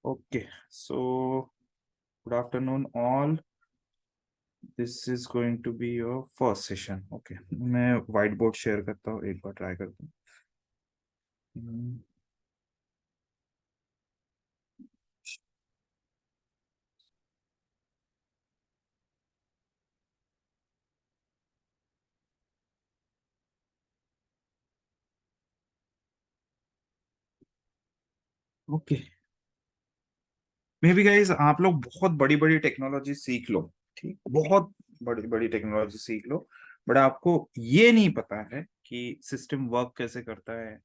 Okay, so good afternoon all. This is going to be your first session. Okay, मैं white board share करता हूँ, एक बार try करता हूँ. ओके, मे बी गाइज आप लोग बहुत बड़ी बड़ी टेक्नोलॉजी सीख लो, ठीक, बहुत बड़ी बड़ी टेक्नोलॉजी सीख लो, बट आपको ये नहीं पता है कि सिस्टम वर्क कैसे करता है,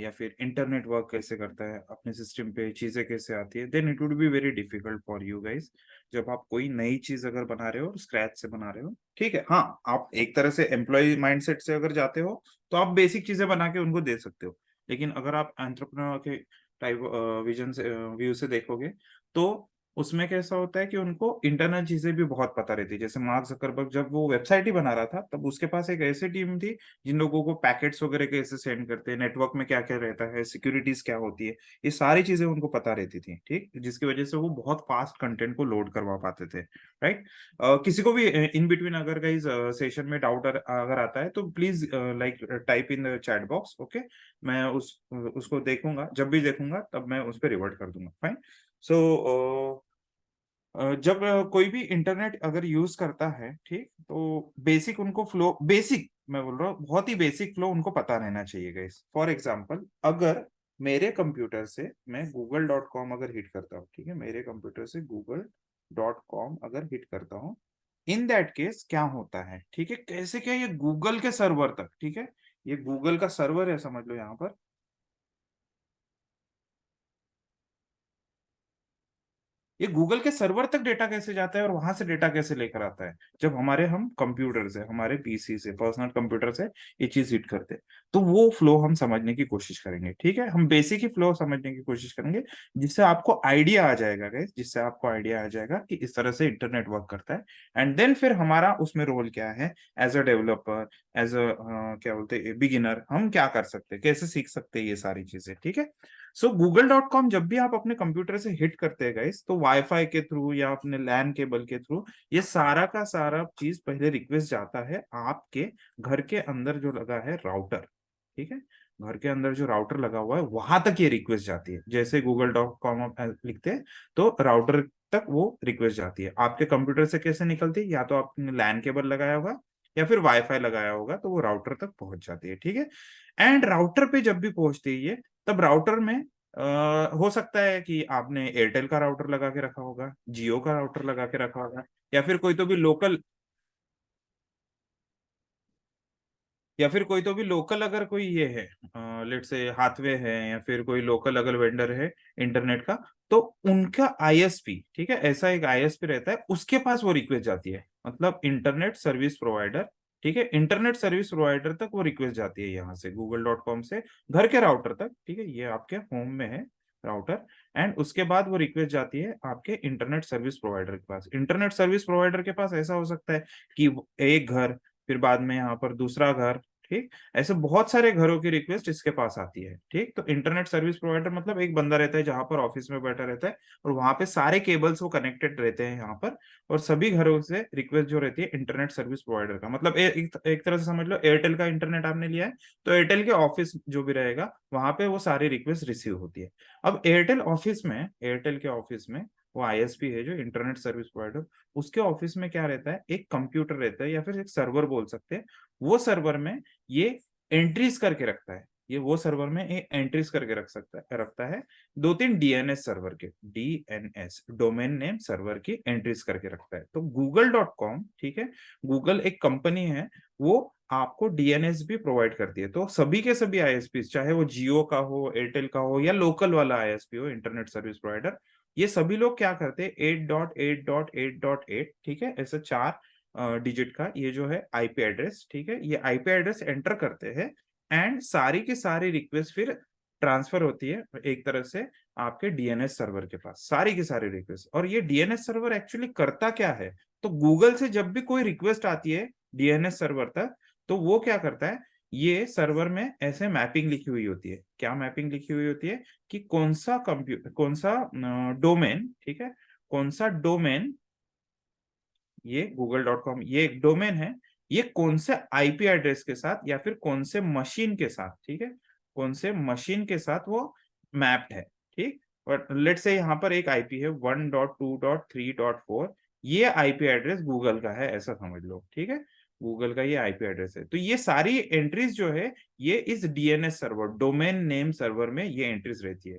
या फिर इंटरनेट वर्क कैसे करता है, अपने सिस्टम पे चीजें कैसे आती है, then it would be very difficult for you guys. जब आप कोई नई चीज अगर बना रहे हो, स्क्रैच से बना रहे हो, ठीक है, हाँ, आप एक तरह से एम्प्लॉय माइंडसेट से अगर जाते हो तो आप बेसिक चीजें बना के उनको दे सकते हो. लेकिन अगर आप एंटरप्रेन्योर के टाइप विजन से व्यू से देखोगे, तो उसमें कैसा होता है कि उनको इंटरनल चीजें भी बहुत पता रहती है. जैसे मार्क जकरबर्ग जब वो वेबसाइट ही बना रहा था, तब उसके पास एक ऐसी टीम थी जिन लोगों को पैकेट्स वगैरह कैसे सेंड करते हैं, नेटवर्क में क्या क्या रहता है, सिक्योरिटीज क्या होती है, ये सारी चीजें उनको पता रहती थी, ठीक, जिसकी वजह से वो बहुत फास्ट कंटेंट को लोड करवा पाते थे. राइट. किसी को भी इन बिटवीन अगर गाइज सेशन में डाउट अगर आता है तो please like type in the chat box. Okay, मैं उसको देखूंगा, जब भी देखूंगा तब मैं उस पर रिवर्ट कर दूंगा. फाइन. सो जब कोई भी इंटरनेट अगर यूज करता है, ठीक, तो बेसिक उनको फ्लो, बेसिक मैं बोल रहा हूँ, बहुत ही बेसिक फ्लो उनको पता रहना चाहिए गाइस. फॉर एग्जांपल, अगर मेरे कंप्यूटर से मैं google.com अगर हिट करता हूँ, ठीक है, मेरे कंप्यूटर से google.com अगर हिट करता हूँ, इन दैट केस क्या होता है, ठीक है, कैसे क्या, ये गूगल के सर्वर तक, ठीक है, ये गूगल का सर्वर है समझ लो यहाँ पर. ये गूगल के सर्वर तक डेटा कैसे जाता है और वहां से डेटा कैसे लेकर आता है, जब हमारे हम कंप्यूटर से, हमारे पीसी से, पर्सनल कंप्यूटर से ये चीज हिट करते हैं, तो वो फ्लो हम समझने की कोशिश करेंगे. ठीक है, हम बेसिक ही फ्लो समझने की कोशिश करेंगे, जिससे आपको आइडिया आ जाएगा गाइस, जिससे आपको आइडिया आ जाएगा कि इस तरह से इंटरनेट वर्क करता है. एंड देन फिर हमारा उसमें रोल क्या है, as a developer, as a क्या बोलते हैं, बिगिनर, हम क्या कर सकते हैं, कैसे सीख सकते हैं ये सारी चीजें. ठीक है. सो google.com जब भी आप अपने कंप्यूटर से हिट करते हैं गाइस, तो वाईफाई के थ्रू या अपने लैन केबल के थ्रू ये सारा का सारा चीज पहले रिक्वेस्ट जाता है आपके घर के अंदर जो लगा है राउटर. ठीक है, घर के अंदर जो राउटर लगा हुआ है वहां तक ये रिक्वेस्ट जाती है. जैसे google.com आप लिखते हैं तो राउटर तक वो रिक्वेस्ट जाती है. आपके कंप्यूटर से कैसे निकलती है, या तो आपने लैन केबल लगाया होगा या फिर वाईफाई लगाया होगा, तो वो राउटर तक पहुंच जाती है. ठीक है. एंड राउटर पे जब भी पहुंचती है ये, तब राउटर में हो सकता है कि आपने एयरटेल का राउटर लगा के रखा होगा, जियो का राउटर लगा के रखा होगा, या फिर कोई तो भी लोकल, या फिर कोई तो भी लोकल अगर कोई ये है, लेट से हाथवे है, या फिर कोई लोकल अगर वेंडर है इंटरनेट का, तो उनका आईएसपी, ठीक है, ऐसा एक आईएसपी रहता है, उसके पास वो रिक्वेस्ट जाती है, मतलब इंटरनेट सर्विस प्रोवाइडर. ठीक है, इंटरनेट सर्विस प्रोवाइडर तक वो रिक्वेस्ट जाती है यहाँ से google.com से घर के राउटर तक. ठीक है, ये आपके होम में है राउटर. एंड उसके बाद वो रिक्वेस्ट जाती है आपके इंटरनेट सर्विस प्रोवाइडर के पास. इंटरनेट सर्विस प्रोवाइडर के पास ऐसा हो सकता है कि एक घर, फिर बाद में यहाँ पर दूसरा घर, ठीक, ऐसे बहुत सारे घरों की रिक्वेस्ट इसके पास आती है. ठीक, तो इंटरनेट सर्विस प्रोवाइडर मतलब एक बंदा रहता है जहां पर ऑफिस में बैठा रहता है, और वहां पे सारे केबल्स वो कनेक्टेड रहते हैं यहाँ पर, और सभी घरों से रिक्वेस्ट जो रहती है इंटरनेट सर्विस प्रोवाइडर का मतलब एक तरह से समझ लो, एयरटेल का इंटरनेट आपने लिया है, तो एयरटेल के ऑफिस जो भी रहेगा वहां पे वो सारी रिक्वेस्ट रिसीव होती है. अब एयरटेल के ऑफिस में वो आईएसपी है जो इंटरनेट सर्विस प्रोवाइडर, उसके ऑफिस में क्या रहता है, एक कंप्यूटर रहता है या फिर एक सर्वर बोल सकते हैं. वो सर्वर में ये एंट्रीज करके रखता है, ये वो सर्वर में ये एंट्रीज करके रखता है दो तीन डीएनएस सर्वर के, डीएनएस डोमेन नेम सर्वर की एंट्रीज करके रखता है. तो google.com, ठीक है, गूगल एक कंपनी है, वो आपको डीएनएस भी प्रोवाइड करती है. तो सभी के सभी आईएसपी, चाहे वो जियो का हो, एयरटेल का हो, या लोकल वाला आईएसपी हो, इंटरनेट सर्विस प्रोवाइडर, ये सभी लोग क्या करते हैं, 8.8.8.8, ठीक है, ऐसे चार डिजिट का ये जो है आईपी एड्रेस, ठीक है, ये आईपी एड्रेस एंटर करते हैं. एंड सारी की सारी रिक्वेस्ट फिर ट्रांसफर होती है एक तरह से आपके डीएनएस सर्वर के पास, सारी की सारी रिक्वेस्ट. और ये डीएनएस सर्वर एक्चुअली करता क्या है, तो गूगल से जब भी कोई रिक्वेस्ट आती है डीएनएस सर्वर तक, तो वो क्या करता है, ये सर्वर में ऐसे मैपिंग लिखी हुई होती है। क्या मैपिंग लिखी हुई होती है कि कौन सा डोमेन, ठीक है, कौन सा डोमेन, ये google.com ये एक डोमेन है, ये कौन से आईपी एड्रेस के साथ या फिर कौन से मशीन के साथ, ठीक है, कौन से मशीन के साथ वो मैप्ड है, ठीक। और लेट से यहाँ पर एक आईपी है 1.2.3.4, ये आईपी एड्रेस गूगल का है ऐसा समझ लो, ठीक है, गूगल का ये आईपी एड्रेस है। तो ये सारी एंट्रीज जो है ये इस DNS server, domain name server में ये एंट्रीज रहती है।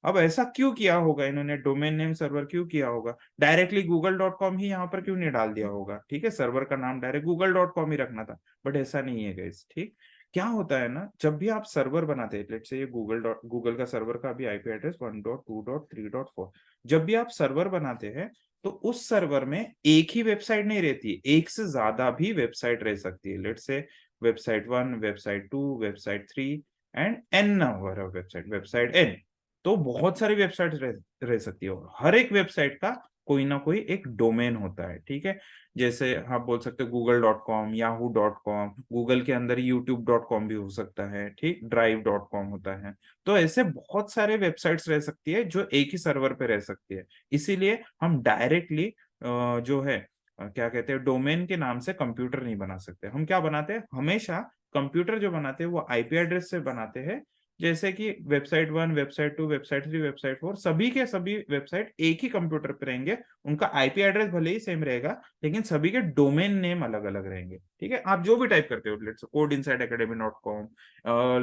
अब ऐसा क्यों किया होगा इन्होंने, डोमेन नेम सर्वर क्यों किया होगा, डायरेक्टली google.com ही यहाँ पर क्यों नहीं डाल दिया होगा, ठीक है, सर्वर का नाम डायरेक्ट google.com ही रखना था। बट ऐसा नहीं है गाइस, ठीक। क्या होता है ना, जब भी आप सर्वर बनाते हैं, लेट्स से ये गूगल का सर्वर का अभी आईपी एड्रेस 1.2.3.4, जब भी आप सर्वर बनाते हैं तो उस सर्वर में एक ही वेबसाइट नहीं रहती है, एक से ज्यादा भी वेबसाइट रह सकती है। Let's say website 1, website 2, website 3 and n number of website n. तो बहुत सारी वेबसाइट रह सकती है और हर एक वेबसाइट का कोई ना कोई एक डोमेन होता है, ठीक है। जैसे आप बोल सकते हो google.com, yahoo.com, गूगल के अंदर youtube.com भी हो सकता है, ठीक, drive.com होता है। तो ऐसे बहुत सारे वेबसाइट्स रह सकती है जो एक ही सर्वर पे रह सकती है। इसीलिए हम डायरेक्टली जो है क्या कहते हैं, डोमेन के नाम से कंप्यूटर नहीं बना सकते। हम क्या बनाते हैं, हमेशा कंप्यूटर जो बनाते हैं वो आईपी एड्रेस से बनाते हैं। जैसे कि वेबसाइट 1, वेबसाइट 2, वेबसाइट 3, वेबसाइट 4, सभी के सभी वेबसाइट एक ही कंप्यूटर पे रहेंगे। उनका आईपी एड्रेस भले ही सेम रहेगा लेकिन सभी के डोमेन नेम अलग अलग रहेंगे, ठीक है। आप जो भी टाइप करते हो, let's say codeinsideacademy.com,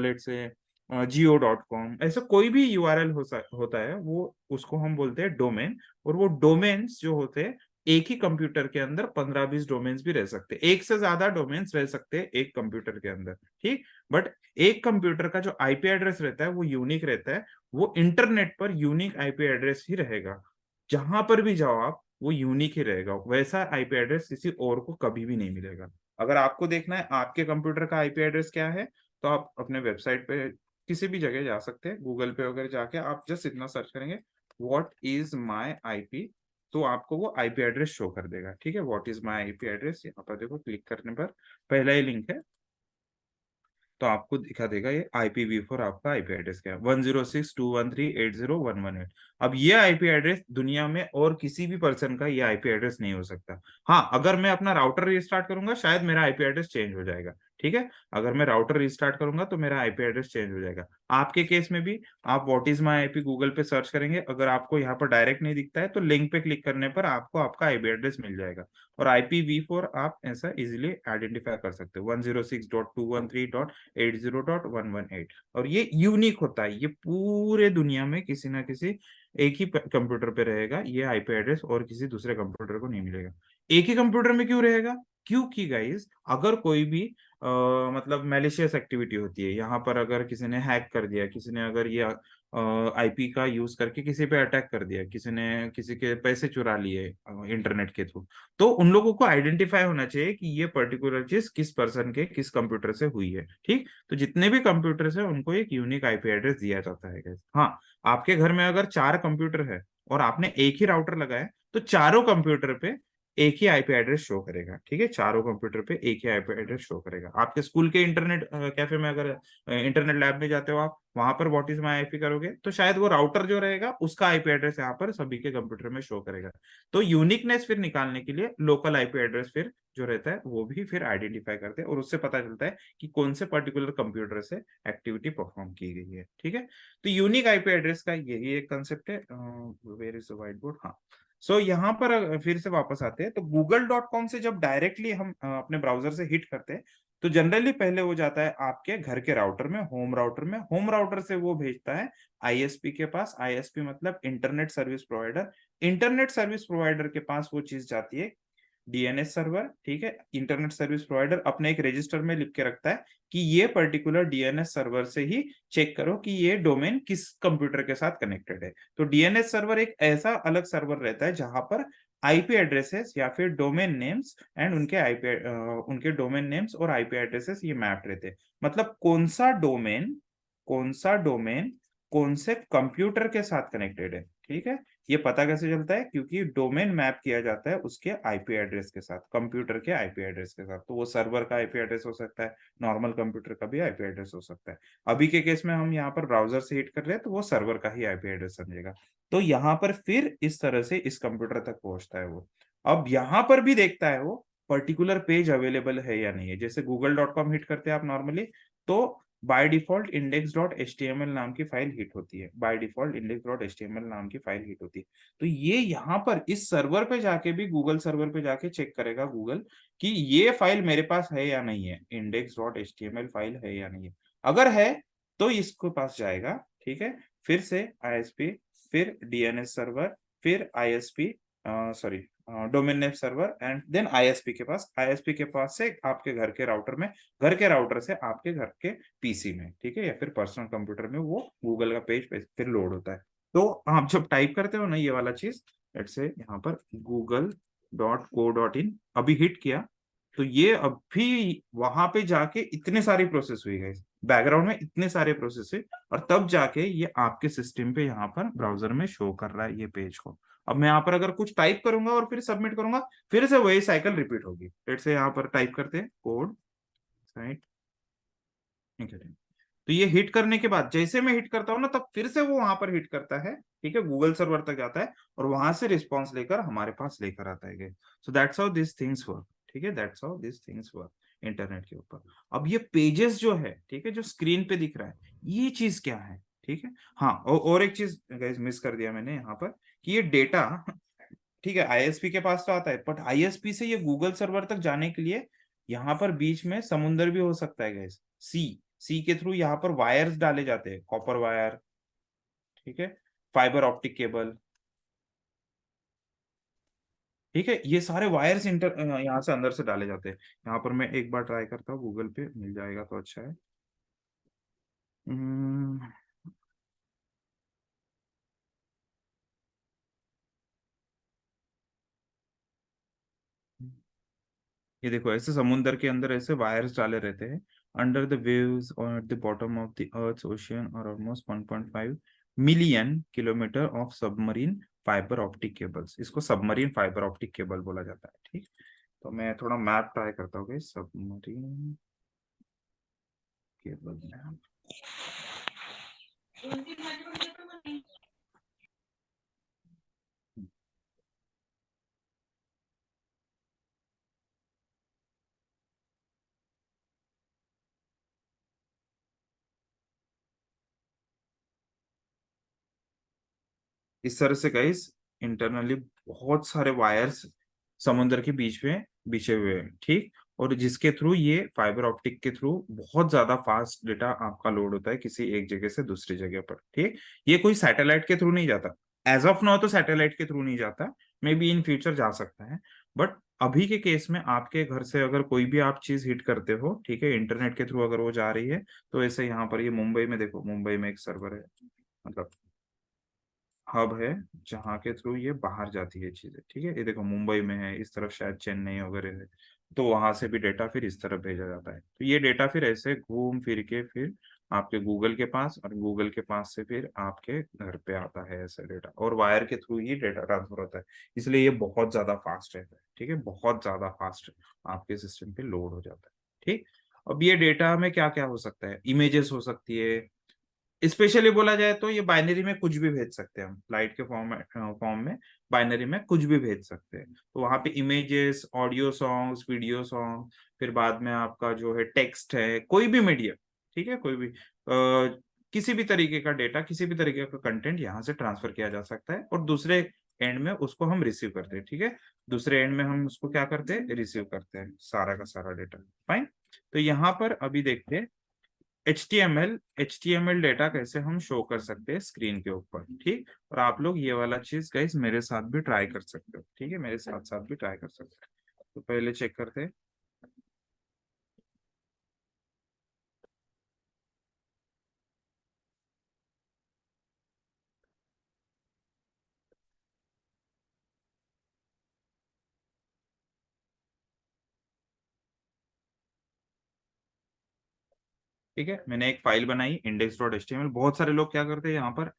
let's say geo.com, ऐसा कोई भी यूआरएल होता है वो, उसको हम बोलते हैं डोमेन। और वो डोमेन्स जो होते हैं एक ही कंप्यूटर के अंदर 15-20 डोमेन्स भी रह सकते हैं, एक से ज्यादा डोमेन्स रह सकते हैं एक कंप्यूटर के अंदर, ठीक। बट एक कंप्यूटर का जो आईपी एड्रेस रहता है वो यूनिक रहता है। वो इंटरनेट पर यूनिक आईपी एड्रेस ही रहेगा, जहां पर भी जाओ आप वो यूनिक ही रहेगा। वैसा आईपी एड्रेस किसी और को कभी भी नहीं मिलेगा। अगर आपको देखना है आपके कंप्यूटर का आईपी एड्रेस क्या है, तो आप अपने वेबसाइट पे किसी भी जगह जा सकते हैं, गूगल पे वगैरह जाके आप जस्ट इतना सर्च करेंगे व्हाट इज माई आईपी, तो आपको वो आईपी एड्रेस शो कर देगा, ठीक है। What is my IP address, यहाँ पर देखो क्लिक करने पर पहला ही लिंक है, तो आपको दिखा देगा ये IPv4 आपका आईपी एड्रेस क्या है, 106.213.80.118। अब ये आईपी एड्रेस दुनिया में और किसी भी पर्सन का ये आईपी एड्रेस नहीं हो सकता। हाँ, अगर मैं अपना राउटर रिस्टार्ट करूंगा शायद मेरा आईपी एड्रेस चेंज हो जाएगा, ठीक है। अगर मैं राउटर रिस्टार्ट करूंगा तो मेरा आईपी एड्रेस चेंज हो जाएगा। आपके केस में भी आप what is my IP Google पे सर्च करेंगे, अगर आपको यहाँ पर डायरेक्ट नहीं दिखता है तो लिंक पे क्लिक करने पर आपको आपका आईपी एड्रेस मिल जाएगा। और IPv4 आप ऐसा इजिली आइडेंटिफाई कर सकते हो, 106.213.80.118। और ये यूनिक होता है, ये पूरे दुनिया में किसी ना किसी एक ही कंप्यूटर पे रहेगा ये आईपी एड्रेस, और किसी दूसरे कंप्यूटर को नहीं मिलेगा। एक ही कंप्यूटर में क्यों रहेगा, क्योंकि गाइस अगर कोई भी मतलब मैलिशियस एक्टिविटी होती है यहाँ पर, अगर किसी ने हैक कर दिया, किसी ने अगर ये आईपी का यूज करके किसी पे अटैक कर दिया, किसी ने किसी के पैसे चुरा लिए इंटरनेट के थ्रू, तो उन लोगों को आइडेंटिफाई होना चाहिए कि ये पर्टिकुलर चीज किस पर्सन के किस कंप्यूटर से हुई है, ठीक। तो जितने भी कंप्यूटर्स है उनको एक यूनिक आईपी एड्रेस दिया जाता है guys। हाँ, आपके घर में अगर 4 कंप्यूटर है और आपने एक ही राउटर लगाया तो चारों कंप्यूटर पे एक ही आईपी एड्रेस शो करेगा, ठीक है, चारों कंप्यूटर पे एक ही आईपी एड्रेस शो करेगा। आपके स्कूल के इंटरनेट कैफे में अगर इंटरनेट लैब में जाते हो आप, वहां पर व्हाट इज माई आईपी करोगे तो शायद वो राउटर जो रहेगा उसका आईपी एड्रेस यहाँ पर सभी के कंप्यूटर में शो करेगा। तो यूनिकनेस फिर निकालने के लिए लोकल आईपी एड्रेस फिर जो रहता है वो भी फिर आइडेंटिफाई करते हैं, और उससे पता चलता है कि कौन से पर्टिकुलर कंप्यूटर से एक्टिविटी परफॉर्म की गई है, ठीक है। तो यूनिक आईपी एड्रेस का यही एक कंसेप्ट है। Where is the white board, हाँ। सो यहाँ पर फिर से वापस आते हैं, तो google.com से जब डायरेक्टली हम अपने ब्राउजर से हिट करते हैं तो जनरली पहले वो जाता है आपके घर के राउटर में, होम राउटर में, होम राउटर से वो भेजता है आईएसपी के पास। आईएसपी मतलब internet service provider. Internet service provider के पास वो चीज जाती है डीएनएस सर्वर, ठीक है। इंटरनेट सर्विस प्रोवाइडर अपने एक रजिस्टर में लिख के रखता है कि ये पर्टिकुलर डीएनएस सर्वर से ही चेक करो कि ये डोमेन किस कंप्यूटर के साथ कनेक्टेड है। तो डीएनएस सर्वर एक ऐसा अलग सर्वर रहता है जहां पर आईपी एड्रेसेस या फिर डोमेन नेम्स एंड उनके डोमेन नेम्स और आईपी एड्रेसेस ये मैप रहते हैं। मतलब कौन सा डोमेन कौन से कंप्यूटर के साथ कनेक्टेड है। ठीक है, ये पता कैसे चलता है, क्योंकि डोमेन मैप किया जाता है उसके आईपी एड्रेस के साथ, कंप्यूटर के आईपी एड्रेस के साथ। तो वो सर्वर का आईपी एड्रेस हो सकता है, नॉर्मल कंप्यूटर का भी आईपी एड्रेस हो सकता है। अभी के केस में हम यहाँ पर ब्राउजर से हिट कर रहे हैं तो वो सर्वर का ही आईपी एड्रेस समझेगा। तो यहाँ पर फिर इस तरह से इस कंप्यूटर तक पहुंचता है वो। अब यहाँ पर भी देखता है वो पर्टिकुलर पेज अवेलेबल है या नहीं है। जैसे google.com हिट करते हैं आप नॉर्मली, तो बाय डिफॉल्ट index.html नाम की फाइल हिट होती है, बाय डिफॉल्ट index.html नाम की फाइल हिट होती है। तो ये यहाँ पर इस सर्वर पे जाके भी, गूगल सर्वर पे जाके चेक करेगा गूगल कि ये फाइल मेरे पास है या नहीं है, index.html फाइल है या नहीं है। अगर है तो इसके पास जाएगा, ठीक है, फिर से आईएसपी, फिर डीएनएस सर्वर, फिर ISP, sorry domain name server, and then ISP के पास, आईएसपी के पास से आपके घर के राउटर में, घर के राउटर से आपके घर के पीसी में, ठीक है, या फिर पर्सनल कंप्यूटर में वो गूगल का पेज पे फिर लोड होता है। तो आप जब टाइप करते हो ना ये वाला चीज, लेट्स से यहाँ पर google.co.in अभी हिट किया, तो ये अभी वहां पे जाके इतने सारी प्रोसेस हुई गई, बैकग्राउंड में इतने सारे प्रोसेस हुए, और तब जाके ये आपके सिस्टम पे यहाँ पर ब्राउजर में शो कर रहा है ये पेज को। अब मैं यहाँ पर अगर कुछ टाइप करूंगा और फिर सबमिट करूंगा, फिर से वही साइकिल रिपीट होगी। लेट्स से यहाँ पर टाइप करते हैं कोड साइट, तो ये हिट करने के बाद जैसे मैं हिट करता हूँ ना, तब फिर से वो वहां पर हिट करता है, ठीक है, गूगल सर्वर तक जाता है और वहां से रिस्पॉन्स लेकर हमारे पास लेकर आता है। So that's how this things work, ठीक है, that's how this things work internet के ऊपर। अब ये पेजेस जो है, ठीक है, जो स्क्रीन पे दिख रहा है, ये चीज क्या है, ठीक है। हाँ, और एक चीज गाइस मिस कर दिया मैंने यहाँ पर, कि ये डेटा, ठीक है, आईएसपी के पास तो आता है, बट आईएसपी से ये गूगल सर्वर तक जाने के लिए यहाँ पर बीच में समुंदर भी हो सकता है गैस, सी, सी के थ्रू यहाँ पर वायर्स डाले जाते हैं, कॉपर वायर, ठीक है, फाइबर ऑप्टिक केबल, ठीक है, ये सारे वायर्स इंटर यहाँ से अंदर से डाले जाते हैं। यहाँ पर मैं एक बार ट्राई करता हूँ, गूगल पे मिल जाएगा तो अच्छा है। हम्म, ये देखो ऐसे समुंदर के अंदर ऐसे वायर्स डाले रहते हैं। अंडर द वेव्स और at the bottom of the earth ocean और almost 1.5 million kilometre of submarine fibre optic cables, इसको सबमरीन फाइबर ऑप्टिक केबल बोला जाता है, ठीक। तो मैं थोड़ा मैप ट्राई करता हूँ, सबमरीन केबल मैप। इस तरह से गाइस इंटरनली बहुत सारे वायर्स समुद्र के बीच में बिछे हुए हैं, ठीक। और जिसके थ्रू ये फाइबर ऑप्टिक के थ्रू बहुत ज्यादा फास्ट डेटा आपका लोड होता है किसी एक जगह से दूसरी जगह पर, ठीक। ये कोई सैटेलाइट के थ्रू नहीं जाता, एज ऑफ नाउ तो सैटेलाइट के थ्रू नहीं जाता, मे बी इन फ्यूचर जा सकता है। बट अभी के केस में आपके घर से अगर कोई भी आप चीज हिट करते हो, ठीक है, इंटरनेट के थ्रू अगर वो जा रही है, तो ऐसे यहाँ पर ये मुंबई में देखो, मुंबई में एक सर्वर है, मतलब हब है, जहाँ के थ्रू ये बाहर जाती है चीजें, ठीक है, ये देखो मुंबई में है, इस तरफ शायद चेन्नई वगैरह है। तो वहां से भी डेटा फिर इस तरफ भेजा जाता है, तो ये डेटा फिर ऐसे घूम फिर के फिर आपके गूगल के पास, और गूगल के पास से फिर आपके घर पे आता है ऐसा डेटा, और वायर के थ्रू ही डेटा ट्रांसफर होता है। इसलिए ये बहुत ज्यादा फास्ट रहता है, ठीक है, बहुत ज्यादा फास्ट आपके सिस्टम पे लोड हो जाता है, ठीक। अब ये डेटा में क्या क्या हो सकता है, इमेजेस हो सकती है, स्पेशली बोला जाए तो ये बाइनरी में कुछ भी भेज सकते हैं हम, लाइट के फॉर्म में बाइनरी में कुछ भी भेज सकते हैं। तो वहां पे images, audio songs, video song, फिर बाद में आपका जो है टेक्स्ट है, कोई भी मीडिया, ठीक है, कोई भी किसी भी तरीके का डेटा, किसी भी तरीके का कंटेंट यहाँ से ट्रांसफर किया जा सकता है, और दूसरे एंड में उसको हम रिसीव करते हैं, ठीक है, दूसरे एंड में हम उसको क्या करते हैं, रिसीव करते हैं सारा का सारा डेटा, फाइन। तो यहाँ पर अभी देखते हैं H T M L data कैसे हम शो कर सकते हैं स्क्रीन के ऊपर, ठीक। और आप लोग ये वाला चीज गाइस मेरे साथ भी ट्राई कर सकते हो, ठीक है, मेरे साथ साथ भी ट्राई कर सकते हो। तो पहले चेक करते हैं। ठीक है, मैंने एक फाइल बनाई index.html। बहुत सारे लोग क्या करते हैं यहाँ पर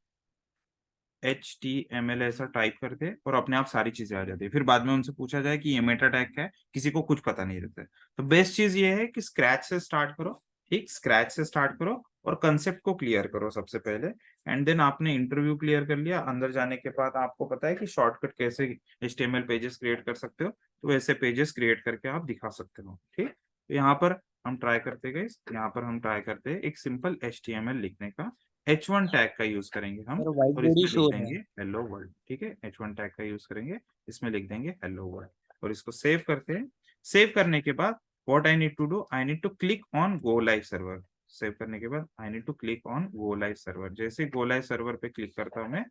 HTML ऐसा टाइप करते हैं और अपने आप सारी चीजें आ जाती है, फिर बाद में उनसे पूछा जाए कि ये मेटा टैग क्या है, किसी को कुछ पता नहीं रहता है। तो बेस्ट चीज ये है कि स्क्रैच से स्टार्ट करो। ठीक, स्क्रैच से स्टार्ट करो और कंसेप्ट को क्लियर करो सबसे पहले। एंड देन आपने इंटरव्यू क्लियर कर लिया, अंदर जाने के बाद आपको पता है कि शॉर्टकट कैसे HTML पेजेस क्रिएट कर सकते हो, तो वैसे पेजेस क्रिएट करके आप दिखा सकते हो। ठीक, तो यहाँ पर हम ट्राई करते गए, यहाँ पर हम ट्राई करते हैं एक सिंपल HTML लिखने का। H1 टैग का यूज करेंगे हम सर व्हाइट और बॉडी इसमें लिख शोर है। देंगे हेलो वर्ल्ड। ठीक है, H1 टैग का यूज करेंगे, इसमें लिख देंगे हेलो वर्ल्ड और इसको सेव करते हैं। सेव करने के बाद what I need to do, I need to click on go live server. Save करने के बाद I need to click on go live server. जैसे गो लाइव सर्वर पे क्लिक करता हूं मैं,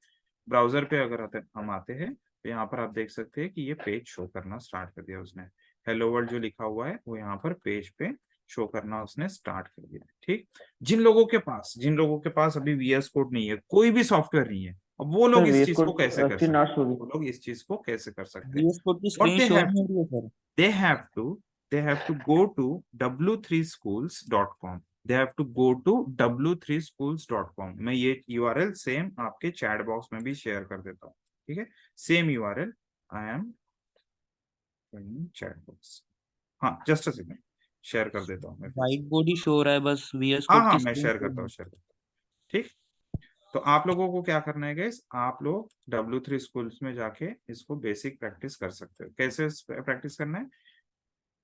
ब्राउजर पे अगर हम आते हैं तो यहाँ पर आप देख सकते हैं कि ये पेज शो करना स्टार्ट कर दिया उसने। हेलो वर्ल्ड जो लिखा हुआ है वो यहाँ पर पेज पे शो करना उसने स्टार्ट कर दिया। ठीक, जिन लोगों के पास अभी VS कोड नहीं है, कोई भी सॉफ्टवेयर नहीं है, अब वो सर लोग इस वीएस चीज को कोड कैसे कर स्टिल सकते नॉट हैं, शोइंग। वो लोग इस चीज को कैसे कर सकते हैं? वीएस कोड की व्हाट स्क्रीन शो नहीं हो रही है sir. they have to they have to go to w3schools.com। they have to go to w3schools.com। मैं ये यूआरएल सेम आपके चैट बॉक्स में भी शेयर कर देता हूँ। ठीक है, same URL I am chat box. हाँ, जस्ट अ सेकंड, शेयर कर देता हूँ मैं फिर से। व्हाइट बॉडी शो हो रहा है, बस वीएस हाँ कोड हाँ, की मैं स्क्रीन शेयर शो करता नहीं। हूँ, शेयर करता हूँ। ठीक, तो आप लोगों को क्या करना है गाइस, आप लोग W3 स्कूल्स में जाके इसको बेसिक प्रैक्टिस कर सकते हो। कैसे प्रैक्टिस करना है?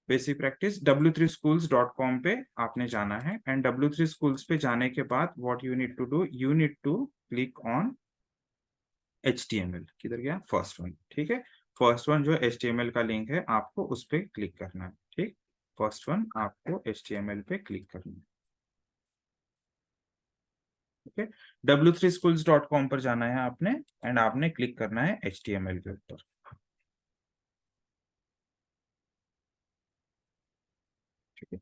बेसिक प्रैक्टिस w3schools.com पे आपने जाना है एंड W3 स्कूल्स पे जाने के बाद what you need to do, you need to click on HTML। किधर गया फर्स्ट वन? ठीक है, फर्स्ट वन जो HTML का लिंक है आपको उस पर क्लिक करना है। ठीक, फर्स्ट वन आपको HTML पे क्लिक करना है। ओके, w3schools.com पर जाना है आपने एंड आपने क्लिक करना है HTML के ऊपर। ठीक है,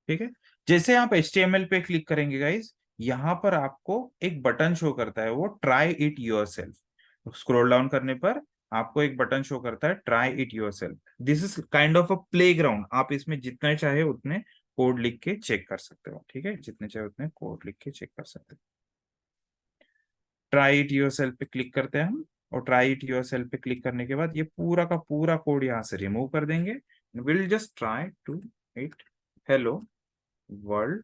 ठीक है, जैसे आप HTML पे क्लिक करेंगे गाइस, यहाँ पर आपको एक बटन शो करता है, वो try it yourself. Scroll down करने पर आपको एक बटन शो करता है try it yourself. This is kind of a playground, आप इसमें जितने चाहे उतने कोड लिख के चेक कर सकते हो। ठीक है, जितने चाहे उतने कोड लिख के चेक कर सकते हो। ट्राई इट योरसेल्फ पे क्लिक करते हैं हम, और ट्राई इट योरसेल्फ पे क्लिक करने के बाद ये पूरा का पूरा कोड यहाँ से रिमूव कर देंगे। Will just try to it hello world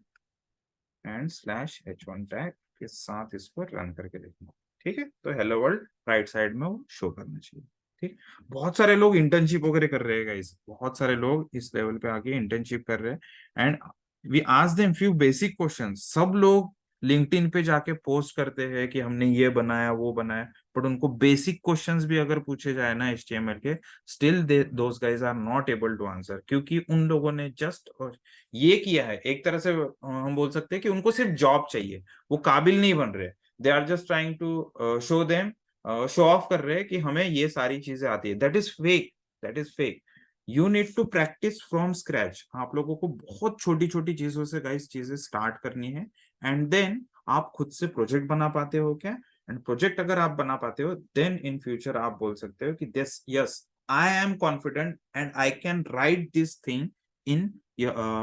and slash H1 tag के साथ इसको रन करके देखना। ठीक है, तो हेलो वर्ल्ड राइट साइड में वो शो करना चाहिए। ठीक, बहुत सारे लोग इंटर्नशिप वगैरह कर रहे हैं गाइस, बहुत सारे लोग इस लेवल पे आके इंटर्नशिप कर रहे हैं and we ask them few basic question. सब लोग लिंक्डइन पे जाके पोस्ट करते हैं कि हमने ये बनाया वो बनाया, बट उनको बेसिक क्वेश्चंस भी अगर पूछे जाए ना HTML के, still they those guys are not able to answer, क्योंकि उन लोगों ने जस्ट ये किया है एक तरह से। हम बोल सकते हैं कि उनको सिर्फ जॉब चाहिए, वो काबिल नहीं बन रहे। They are just trying to show them, show off कर रहे हैं कि हमें ये सारी चीजें आती है। That is fake, that is fake. You need to practice from scratch. आप लोगों को बहुत छोटी छोटी चीजों से गाइस चीजें स्टार्ट करनी है एंड देन आप खुद से प्रोजेक्ट बना पाते हो क्या, एंड प्रोजेक्ट अगर आप बना पाते हो देन इन फ्यूचर आप बोल सकते हो कि this yes I am confident and I can write this thing in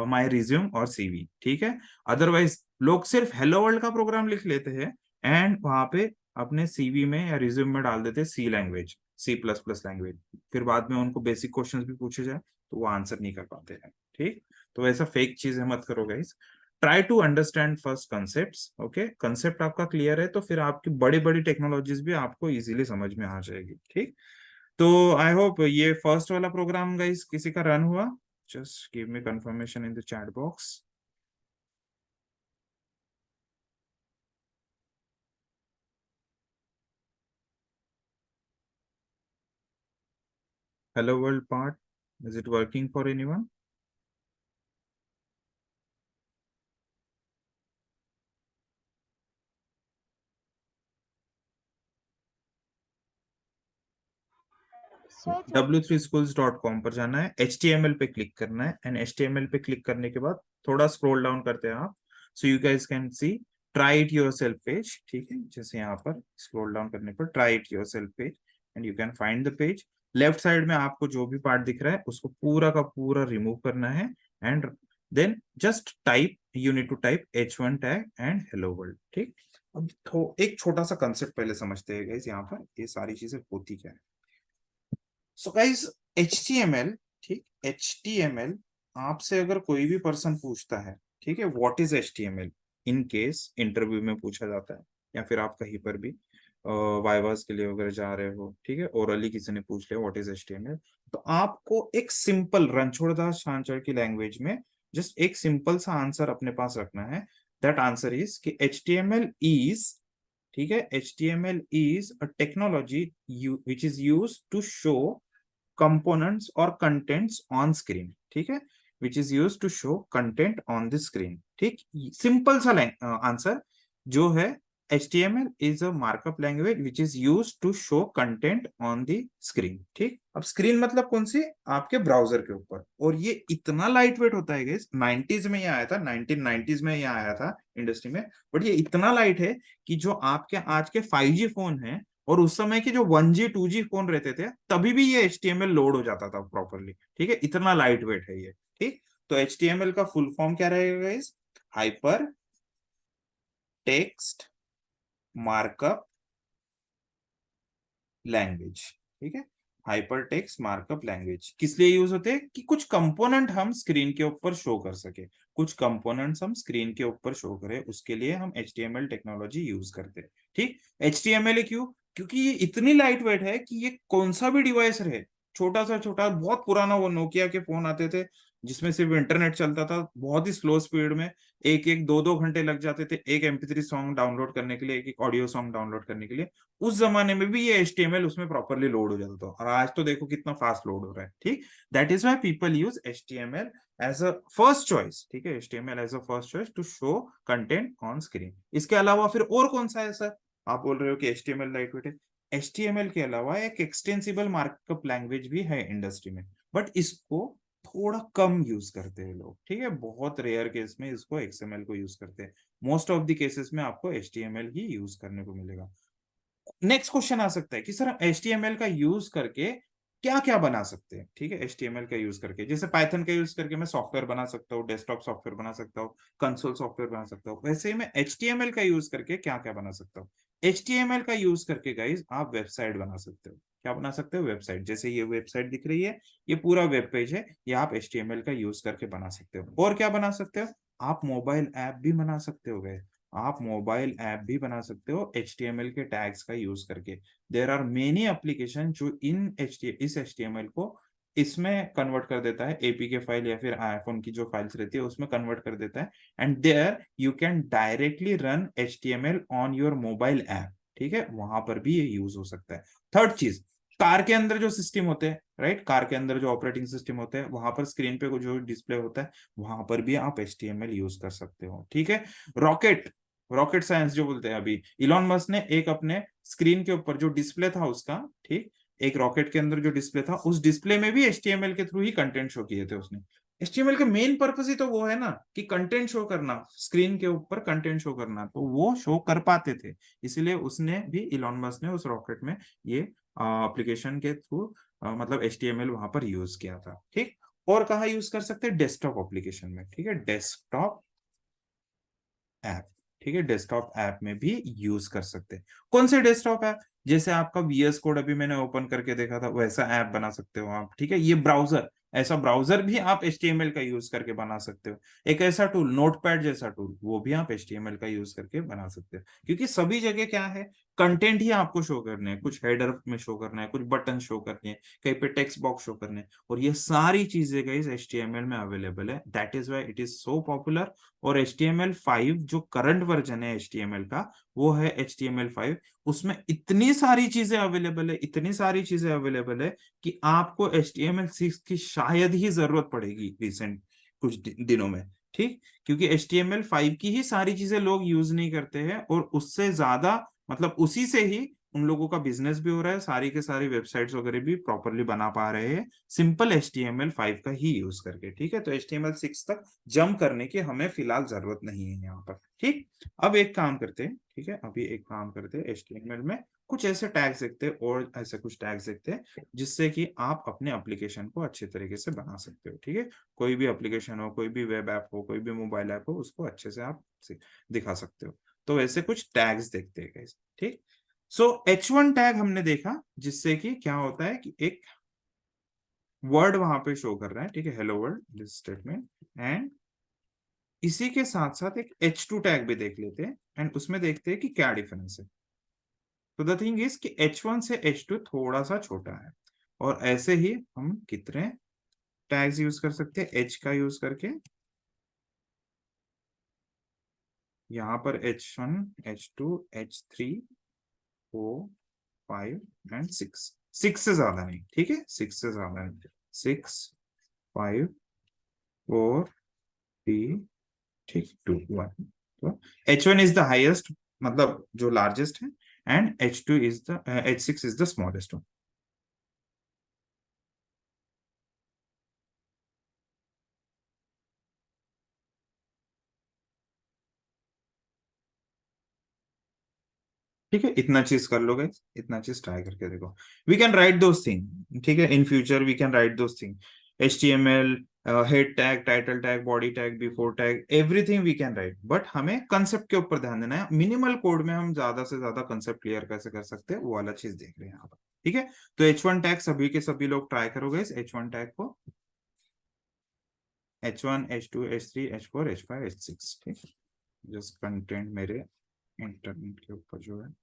my resume और CV। ठीक है, अदरवाइज लोग सिर्फ हेलो वर्ल्ड का प्रोग्राम लिख लेते हैं एंड वहां पे अपने CV में या रिज्यूम में डाल देते हैं C++ लैंग्वेज। फिर बाद में उनको बेसिक क्वेश्चंस भी पूछे जाए तो वो आंसर नहीं कर पाते हैं। ठीक, तो ऐसा फेक चीजें मत करो guys. Try to understand first concepts. Okay, concept आपका क्लियर है तो फिर आपकी बड़ी बड़ी टेक्नोलॉजीज भी आपको इजीली समझ में आ जाएगी। ठीक, तो आई होप ये फर्स्ट वाला प्रोग्राम गाइस किसी का रन हुआ। Just give me confirmation in the chat box. Hello world part, is it working for anyone? w3schools.com पर जाना है, HTML पे क्लिक करना है, एंड HTML पे क्लिक करने के बाद थोड़ा स्क्रॉल डाउन करते हैं आप, so you guys can see try it yourself page. ठीक है, जैसे यहाँ पर स्क्रॉल डाउन करने पर try it yourself page and you can find the page. Left side में आपको जो भी पार्ट दिख रहा है उसको पूरा का पूरा रिमूव करना है, and then just type, you need to type H1 tag and hello world. ठीक, अब तो एक छोटा सा कंसेप्ट पहले समझते हैं गाइस, यहाँ पर ये सारी चीजें होती क्या है। सो गाइस, HTML, ठीक, HTML आपसे अगर कोई भी पर्सन पूछता है, ठीक है, what is HTML, in case interview में पूछा जाता है या फिर आप कहीं पर भी वाइवास के लिए वगैरह जा रहे हो, ठीक है, ओरली किसी ने पूछ लिया व्हाट इज HTML, तो आपको एक सिंपल रणछोड़दास छांचड़ की लैंग्वेज में जस्ट एक सिंपल सा आंसर अपने पास रखना है। दैट आंसर इज कि HTML इज, ठीक है, HTML is a technology which is use to show components or contents on screen, ठीक है, which is used to show content on the screen। ठीक, सिंपल सा आंसर जो है, HTML is a markup language which is used to show content on the screen। ठीक, अब screen मतलब कौन सी, आपके ब्राउजर के ऊपर, और ये इतना लाइट वेट होता है गाइस, 90s में ये आया था, 1990s में ये आया था इंडस्ट्री में, बट ये इतना लाइट है कि जो आपके आज के 5G फोन है और उस समय के जो 1G 2G फोन रहते थे तभी भी ये HTML लोड हो जाता था प्रॉपरली। ठीक है, इतना लाइट वेट है ये। ठीक, तो HTML का फुल फॉर्म क्या रहेगा guys, hyper text markup language. ठीक है, हाइपर टेक्स्ट मार्कअप लैंग्वेज किस लिए यूज होते हैं कि कुछ कंपोनेंट हम स्क्रीन के ऊपर शो कर सके, कुछ कंपोनेंट्स हम स्क्रीन के ऊपर शो करें, उसके लिए हम HTML टेक्नोलॉजी यूज करते हैं। ठीक, HTML क्यों, क्योंकि ये इतनी लाइट वेट है कि ये कौन सा भी डिवाइस रहे, छोटा सा छोटा, बहुत पुराना वो नोकिया के फोन आते थे जिसमें सिर्फ इंटरनेट चलता था बहुत ही स्लो स्पीड में, एक एक दो दो घंटे लग जाते थे एक MP3 सॉन्ग डाउनलोड करने के लिए, एक एक ऑडियो सॉन्ग डाउनलोड करने के लिए, उस जमाने में भी ये HTML उसमें प्रॉपरली लोड हो जाता था, और आज तो देखो कितना फास्ट लोड हो रहा है। ठीक, that is why people use HTML as a first choice. ठीक है, HTML as a first choice to show content on screen. इसके अलावा फिर और कौन सा है सर, आप बोल रहे हो कि HTML लाइट वेट है, HTML के अलावा एक एक्सटेंसिबल मार्कअप लैंग्वेज भी है इंडस्ट्री में, बट इसको थोड़ा कम यूज करते हैं लोग। ठीक है, बहुत रेयर केस में इसको XML को यूज करते हैं, मोस्ट ऑफ द केसेस में आपको HTML ही यूज करने को मिलेगा। नेक्स्ट क्वेश्चन आ सकता है कि सर हम HTML का यूज करके क्या क्या बना सकते हैं। ठीक है, HTML का यूज करके, जैसे पाइथन का यूज करके मैं सॉफ्टवेयर बना सकता हूँ, डेस्कटॉप सॉफ्टवेयर बना सकता हूँ, कंसोल सॉफ्टवेयर बना सकता हूँ, वैसे ही मैं HTML का यूज करके क्या क्या बना सकता हूँ। HTML का यूज करके गाइज आप वेबसाइट बना सकते हो। क्या बना सकते हो, वेबसाइट, जैसे ये वेबसाइट दिख रही है, ये पूरा वेब पेज है, ये आप HTML का यूज करके बना सकते हो। और क्या बना सकते हो, आप मोबाइल ऐप भी बना सकते हो गए, आप मोबाइल ऐप भी बना सकते हो HTML के टैग्स का यूज करके। देर आर मेनी एप्लीकेशन जो इस HTML को इसमें कन्वर्ट कर देता है, APK फाइल या फिर आईफोन की जो फाइल्स रहती है उसमें कन्वर्ट कर देता है, and there you can directly run HTML on your mobile app. ठीक है, वहां पर भी ये यूज हो सकता है। थर्ड चीज, कार के अंदर जो सिस्टम होते हैं, राइट, कार के अंदर जो ऑपरेटिंग सिस्टम होते हैं, वहां पर स्क्रीन पे जो डिस्प्ले होता है वहां पर भी आप HTML यूज कर सकते हो। ठीक है, रॉकेट, रॉकेट साइंस जो बोलते हैं, अभी इलॉन मस्क ने एक अपने स्क्रीन के ऊपर जो डिस्प्ले था उसका, ठीक, एक रॉकेट के अंदर जो डिस्प्ले था उस डिस्प्ले में भी HTML के थ्रू ही कंटेंट शो किए थे उसने। HTML का मेन पर्पस ही तो वो है ना कि कंटेंट शो करना, स्क्रीन के ऊपर कंटेंट शो करना, तो वो शो कर पाते थे, इसलिए उसने भी, इलॉन मस्क ने उस रॉकेट में ये एप्लीकेशन के थ्रू मतलब HTML वहां पर यूज किया था। ठीक, और कहाँ यूज कर सकते हैं, डेस्कटॉप एप्लीकेशन में। ठीक है, डेस्कटॉप ऐप, ठीक है, डेस्कटॉप ऐप में भी यूज कर सकते हैं। कौन से डेस्कटॉप ऐप, जैसे आपका VS कोड अभी मैंने ओपन करके देखा था, वैसा ऐप बना सकते हो आप। ठीक है, ये ब्राउजर, ऐसा ब्राउजर भी आप HTML का यूज करके बना सकते हो। एक ऐसा टूल, नोटपैड जैसा टूल, वो भी आप HTML का यूज करके बना सकते हो, क्योंकि सभी जगह क्या है, कंटेंट ही आपको शो करने हैं, कुछ हेडर में शो करना है, कुछ बटन शो करने हैं, कहीं पे टेक्स्ट बॉक्स शो करने हैं, और ये सारी चीजें गाइस HTML में अवेलेबल है। That is why it is so popular. और HTML5 जो करंट वर्जन है HTML का, वो है HTML5, उसमें इतनी सारी चीजें अवेलेबल है, इतनी सारी चीजें अवेलेबल है कि आपको HTML6 की शायद ही जरूरत पड़ेगी रिसेंट कुछ दिनों में। ठीक, क्योंकि HTML5 की ही सारी चीजें लोग यूज नहीं करते हैं, और उससे ज्यादा मतलब उसी से ही उन लोगों का बिजनेस भी हो रहा है, सारी के सारी वेबसाइट्स वगैरह भी प्रॉपरली बना पा रहे हैं सिंपल HTML5 का ही यूज करके। ठीक है, तो HTML6 तक जंप करने की हमें फिलहाल जरूरत नहीं है यहाँ पर। ठीक, अब एक काम करते हैं, ठीक है, अभी एक काम करते हैं, HTML में कुछ ऐसे टैग्स देखते हैं और ऐसे कुछ टैग्स देखते हैं जिससे कि आप अपने एप्लीकेशन को अच्छे तरीके से बना सकते हो। ठीक है, कोई भी एप्लीकेशन हो, कोई भी वेब ऐप हो, कोई भी मोबाइल ऐप हो, उसको अच्छे से आप दिखा सकते हो। तो वैसे कुछ टैग्स देखते हैं guys। ठीक, सो H1 टैग हमने देखा जिससे कि क्या होता है कि एक वर्ड वहां पे शो कर रहा है, ठीक है, hello world this statement. And इसी के साथ साथ एक H2 टैग भी देख लेते हैं एंड उसमें देखते हैं कि क्या डिफरेंस है। तो द थिंग इज कि H1 से H2 थोड़ा सा छोटा है। और ऐसे ही हम कितने टैग्स यूज कर सकते हैं H का यूज करके, यहाँ पर H1, H2, H3, 4, 5 एंड 6। 6 से ज्यादा नहीं, ठीक है, 6 से ज्यादा नहीं। 6, 5, 4, 3, ठीक, 2, 1। तो H1 इज द हाइएस्ट, मतलब जो लार्जेस्ट है, and H6 is the smallest. ठीक है, इतना चीज कर लोगे, इतना चीज ट्राई करके देखो। We can write those thing, ठीक है, in future we can write those thing. HTML, head tag, title tag, body tag, before tag, everything we can write, but हमें कंसेप्ट के ऊपर ध्यान देना है। मिनिमल कोड में हम ज्यादा से ज्यादा कंसेप्ट क्लियर कैसे कर सकते हैं वो वाला चीज देख रहे हैं यहाँ पर। ठीक है, तो H1 टैग सभी के सभी लोग ट्राई करोगे इस H1 टैग को। H1, H2, H3, H4, H5, H6। ठीक है, जस्ट कंटेंट मेरे इंटरनेट के ऊपर जो है।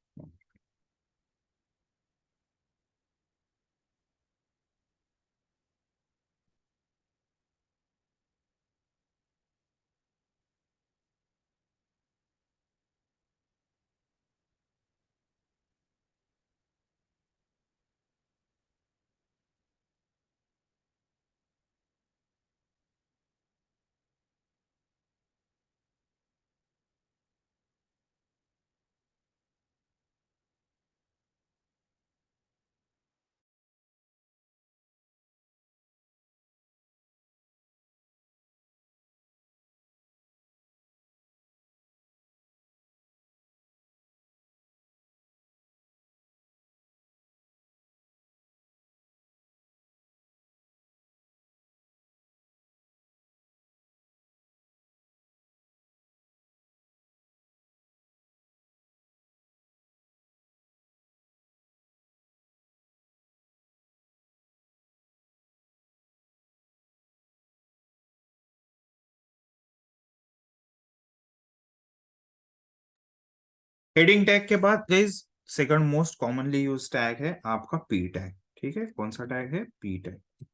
हेडिंग टैग के बाद guys second most commonly use tag है आपका पी टैग। ठीक है, कौन सा टैग है? P tag.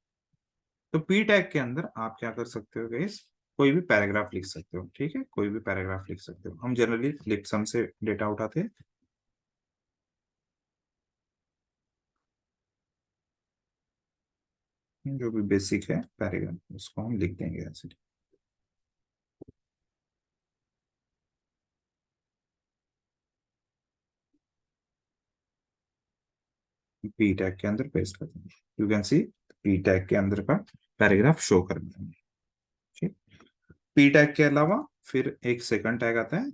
तो पी टैग के अंदर आप क्या कर सकते हो गाइस, कोई भी पैराग्राफ लिख सकते हो। ठीक है, कोई भी पैराग्राफ लिख सकते हो। हम जनरली लिपसम से डेटा उठाते हैं, जो भी बेसिक है पैराग्राफ उसको हम लिख देंगे ऐसे। पी टैग के अंदर पेस्ट कर देंगे, you can see P tag के अंदर का पैराग्राफ शो कर देंगे। ठीक, पी टैग के अलावा फिर एक सेकंड टैग आता है,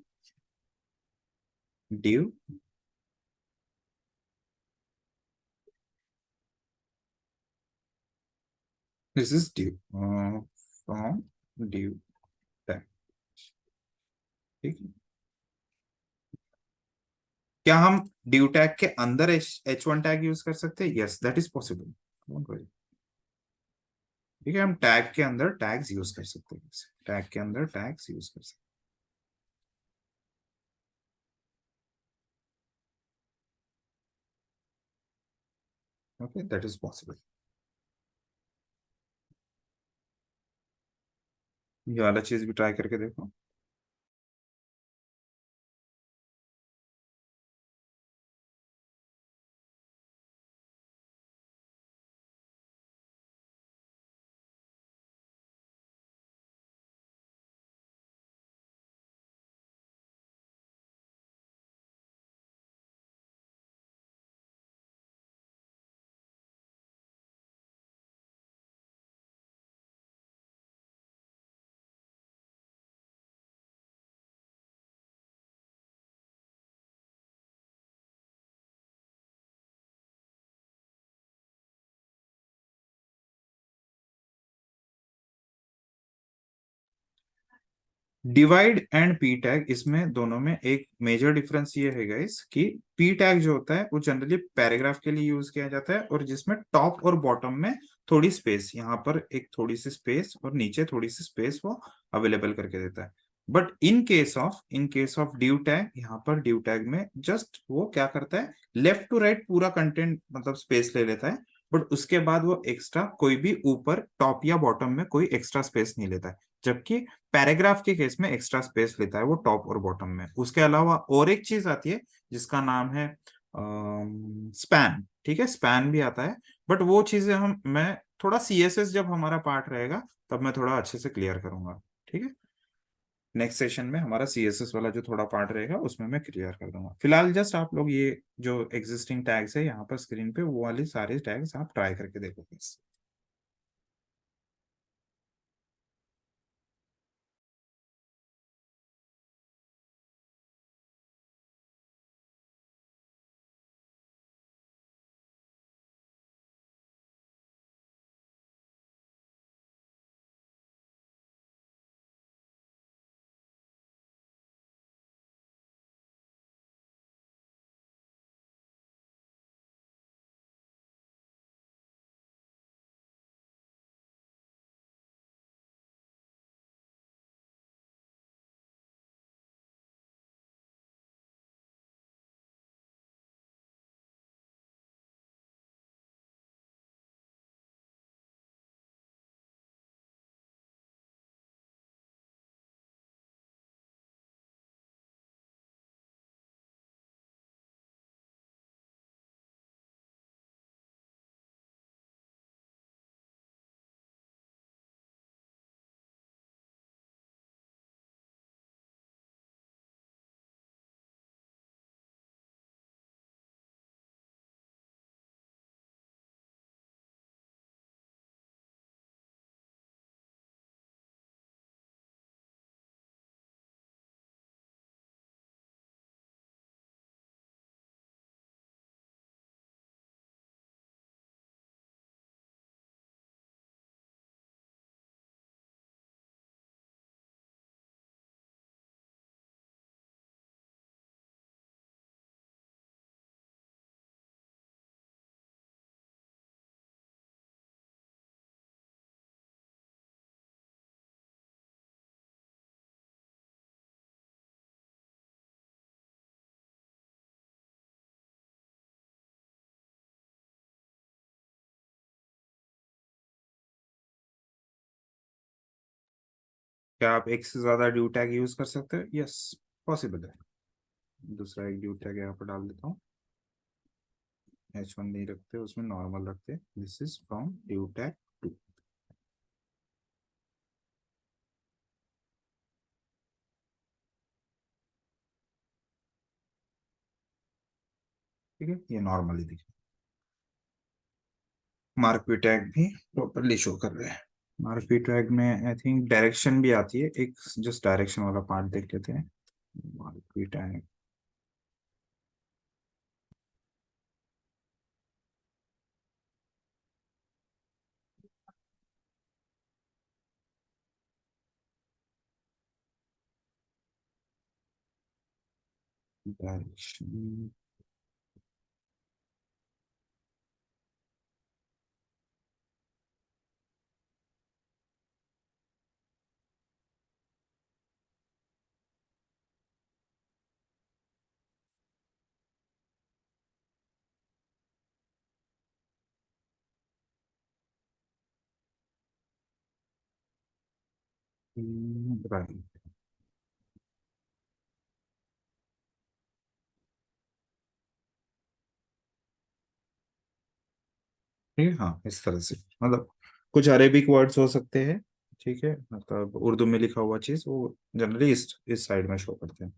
div। This is div from div tag. ठीक है, क्या हम div टैग के अंदर H1 टैग यूज कर सकते हैं? Yes, that is possible. ठीक है, हम टैग के अंदर टैग्स यूज कर सकते हैं, टैग के अंदर टैग्स यूज कर सकते हैं। Okay, that is possible. ये वाला चीज भी ट्राई करके देखो। डिवाइड एंड पी टैग, इसमें दोनों में एक मेजर डिफरेंस ये है गाइस कि पी टैग जो होता है वो जनरली पैराग्राफ के लिए यूज किया जाता है, और जिसमें टॉप और बॉटम में थोड़ी स्पेस, यहाँ पर एक थोड़ी सी स्पेस और नीचे थोड़ी सी स्पेस वो अवेलेबल करके देता है। But in case of div tag, यहाँ पर डिव टैग में जस्ट वो क्या करता है, लेफ्ट टू राइट पूरा कंटेंट मतलब स्पेस ले लेता है, बट उसके बाद वो एक्स्ट्रा कोई भी ऊपर टॉप या बॉटम में कोई एक्स्ट्रा स्पेस नहीं लेता है। जबकि पैराग्राफ के केस में एक्स्ट्रा स्पेस लेता है वो टॉप और बॉटम में। उसके अलावा और एक चीज आती है जिसका नाम है स्पैन, ठीक है, स्पैन भी आता है। बट वो चीजें हम मैं थोड़ा सीएसएस जब हमारा पार्ट रहेगा तब मैं थोड़ा अच्छे से क्लियर करूंगा, ठीक है। नेक्स्ट सेशन में हमारा सीएसएस वाला जो थोड़ा पार्ट रहेगा उसमें मैं क्लियर कर दूंगा। फिलहाल जस्ट आप लोग ये जो एग्जिस्टिंग टैग्स है यहाँ पर स्क्रीन पे, वो वाली सारे टैग्स आप ट्राई करके देखो प्लीज। क्या आप एक से ज्यादा ड्यू टैग यूज कर सकते हैं? यस, पॉसिबल है। दूसरा एक ड्यू टैग यहाँ पर डाल देता हूँ। H1 नहीं रखते, उसमें नॉर्मल रखते। This is from due tag two. ठीक है, ये नॉर्मली दिखे। मार्क पी टैग भी प्रॉपरली शो कर रहे हैं। मार्क पी टैग में आई थिंक डायरेक्शन भी आती है, एक जस्ट डायरेक्शन वाला पार्ट देख लेते हैं। Mark P tag direction. Right. ठीक है, हाँ इस तरह से मतलब कुछ अरेबिक वर्ड्स हो सकते हैं। ठीक है, मतलब उर्दू में लिखा हुआ चीज वो जनरली इस साइड में शो करते हैं।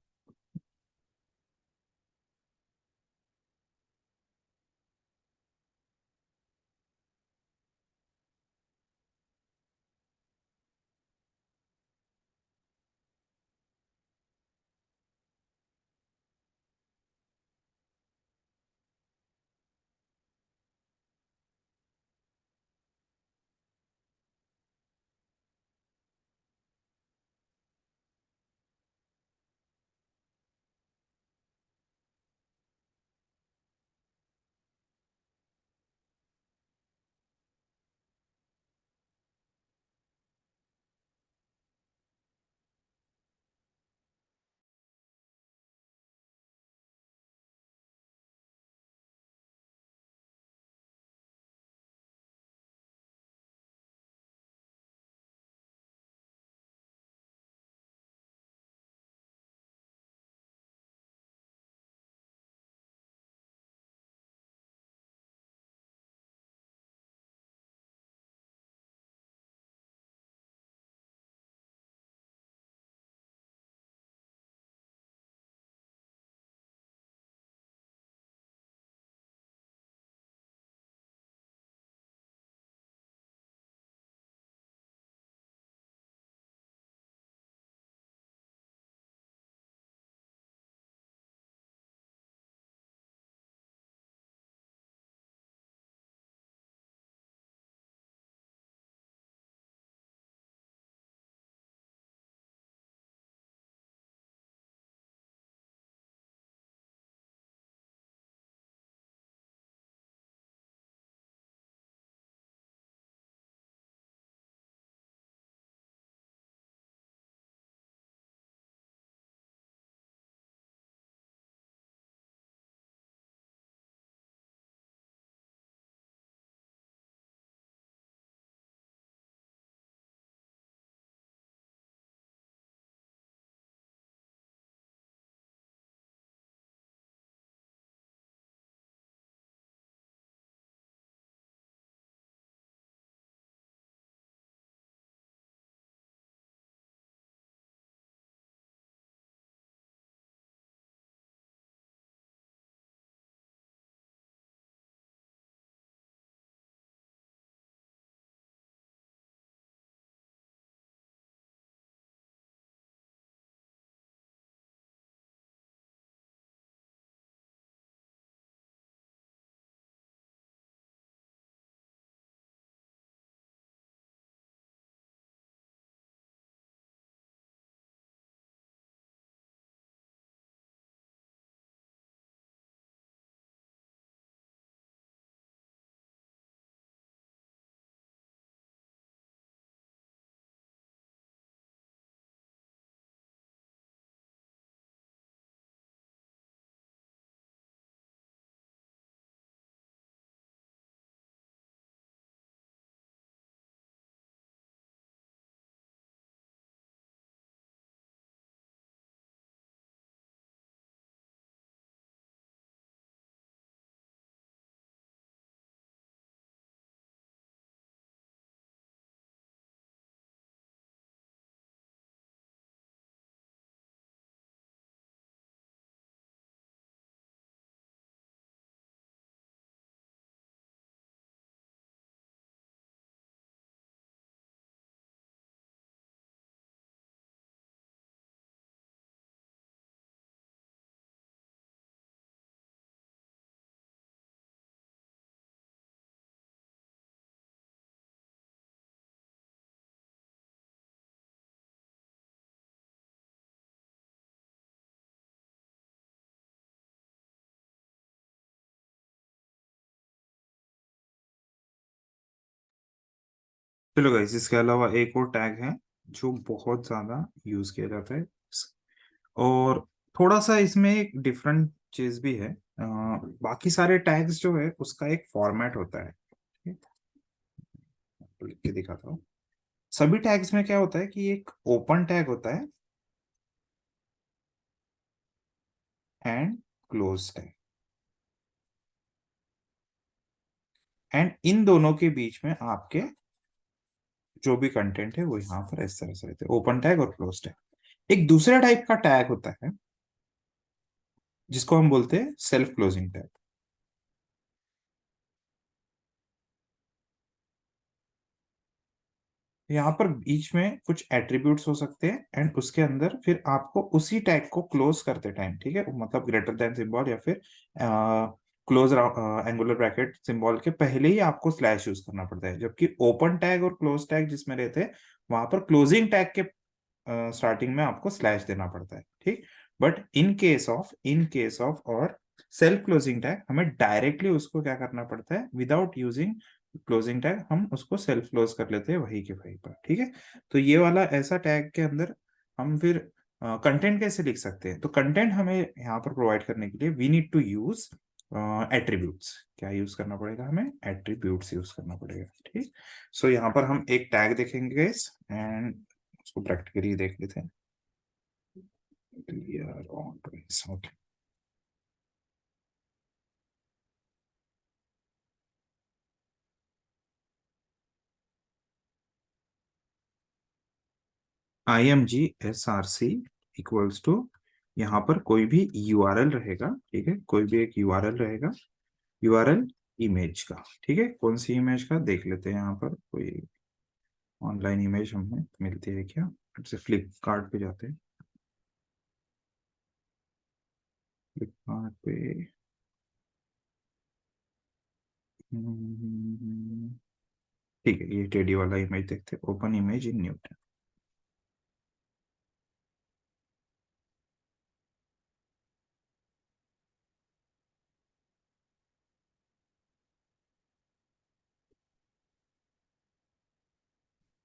चलो गाइस, इसके अलावा एक और टैग है जो बहुत ज्यादा यूज किया जाता है, और थोड़ा सा इसमें एक डिफरेंट चीज भी है। बाकी सारे टैग्स जो है उसका एक फॉर्मेट होता है, ठीक है? आपको लिख के दिखाता हूँ। सभी टैग्स में क्या होता है कि एक ओपन टैग होता है and close tag, and in दोनों के बीच में आपके जो भी कंटेंट है वो यहाँ पर इस तरह से रहते हैं, ओपन टैग और क्लोज टैग। एक दूसरा टाइप का टैग होता है जिसको हम बोलते हैं सेल्फ क्लोजिंग टैग। यहाँ पर बीच में कुछ एट्रीब्यूट्स हो सकते हैं एंड उसके अंदर फिर आपको उसी टैग को क्लोज करते टाइम, ठीक है, मतलब ग्रेटर देन सिंबल या फिर क्लोज एंगुलर ब्रैकेट सिंबल के पहले ही आपको स्लैश यूज करना पड़ता है, जबकि ओपन टैग और क्लोज टैग जिसमें रहते हैं वहां पर क्लोजिंग टैग के स्टार्टिंग में आपको स्लैश देना पड़ता है, ठीक। बट इन केस ऑफ और सेल्फ क्लोजिंग टैग हमें डायरेक्टली उसको क्या करना पड़ता है, विदाउट यूजिंग क्लोजिंग टैग हम उसको सेल्फ क्लोज कर लेते हैं वही के वही पर, ठीक है। तो ये वाला ऐसा टैग के अंदर हम फिर कंटेंट कैसे लिख सकते हैं, तो कंटेंट हमें यहाँ पर प्रोवाइड करने के लिए we need to use attributes. क्या यूज करना पड़ेगा, हमें एट्रीब्यूट्स यूज करना पड़ेगा, ठीक। सो यहाँ पर हम एक टैग देखेंगे एंड उसको प्रैक्टिकली देख लेते हैं। Clear on twins, okay. IMG SRC equals to, यहाँ पर कोई भी यूआरएल रहेगा, ठीक है, कोई भी एक यूआरएल रहेगा, यूआरएल इमेज का, ठीक है। कौन सी इमेज का देख लेते हैं, यहाँ पर कोई ऑनलाइन इमेज हमें मिलती है क्या, जैसे फ्लिपकार्ट पे जाते हैं, फ्लिपकार्ट पे हम्म, ठीक है, ये टेडी वाला इमेज देखते हैं, ओपन इमेज इन न्यू।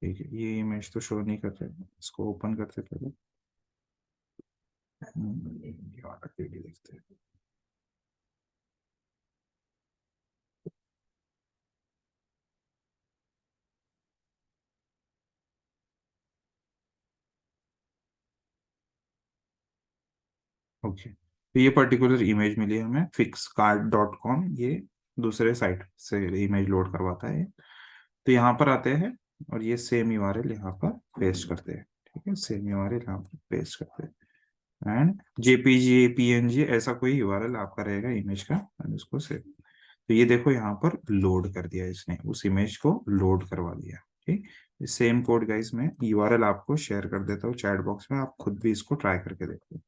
ठीक है, ये इमेज तो शो नहीं कर रहे, इसको ओपन करते पहले। ये वाला टेडी देखते हैं। ओके, तो ये पर्टिकुलर इमेज मिली है हमें fixcard.com, ये दूसरे साइट से इमेज लोड करवाता है। तो यहाँ पर आते हैं और ये सेम यूआरएल यहाँ पर पेस्ट करते हैं, ठीक है, सेम यूआरएल यहाँ पर पेस्ट करते हैं एंड जेपीजी पीएनजी ऐसा कोई यूआरएल आपका रहेगा इमेज का एंड उसको सेव। तो ये देखो यहाँ पर लोड कर दिया इसने, उस इमेज को लोड करवा दिया, ठीक। सेम कोड गाइस मैं यूआरएल आपको शेयर कर देता हूँ चैट बॉक्स में, आप खुद भी इसको ट्राई करके देखो।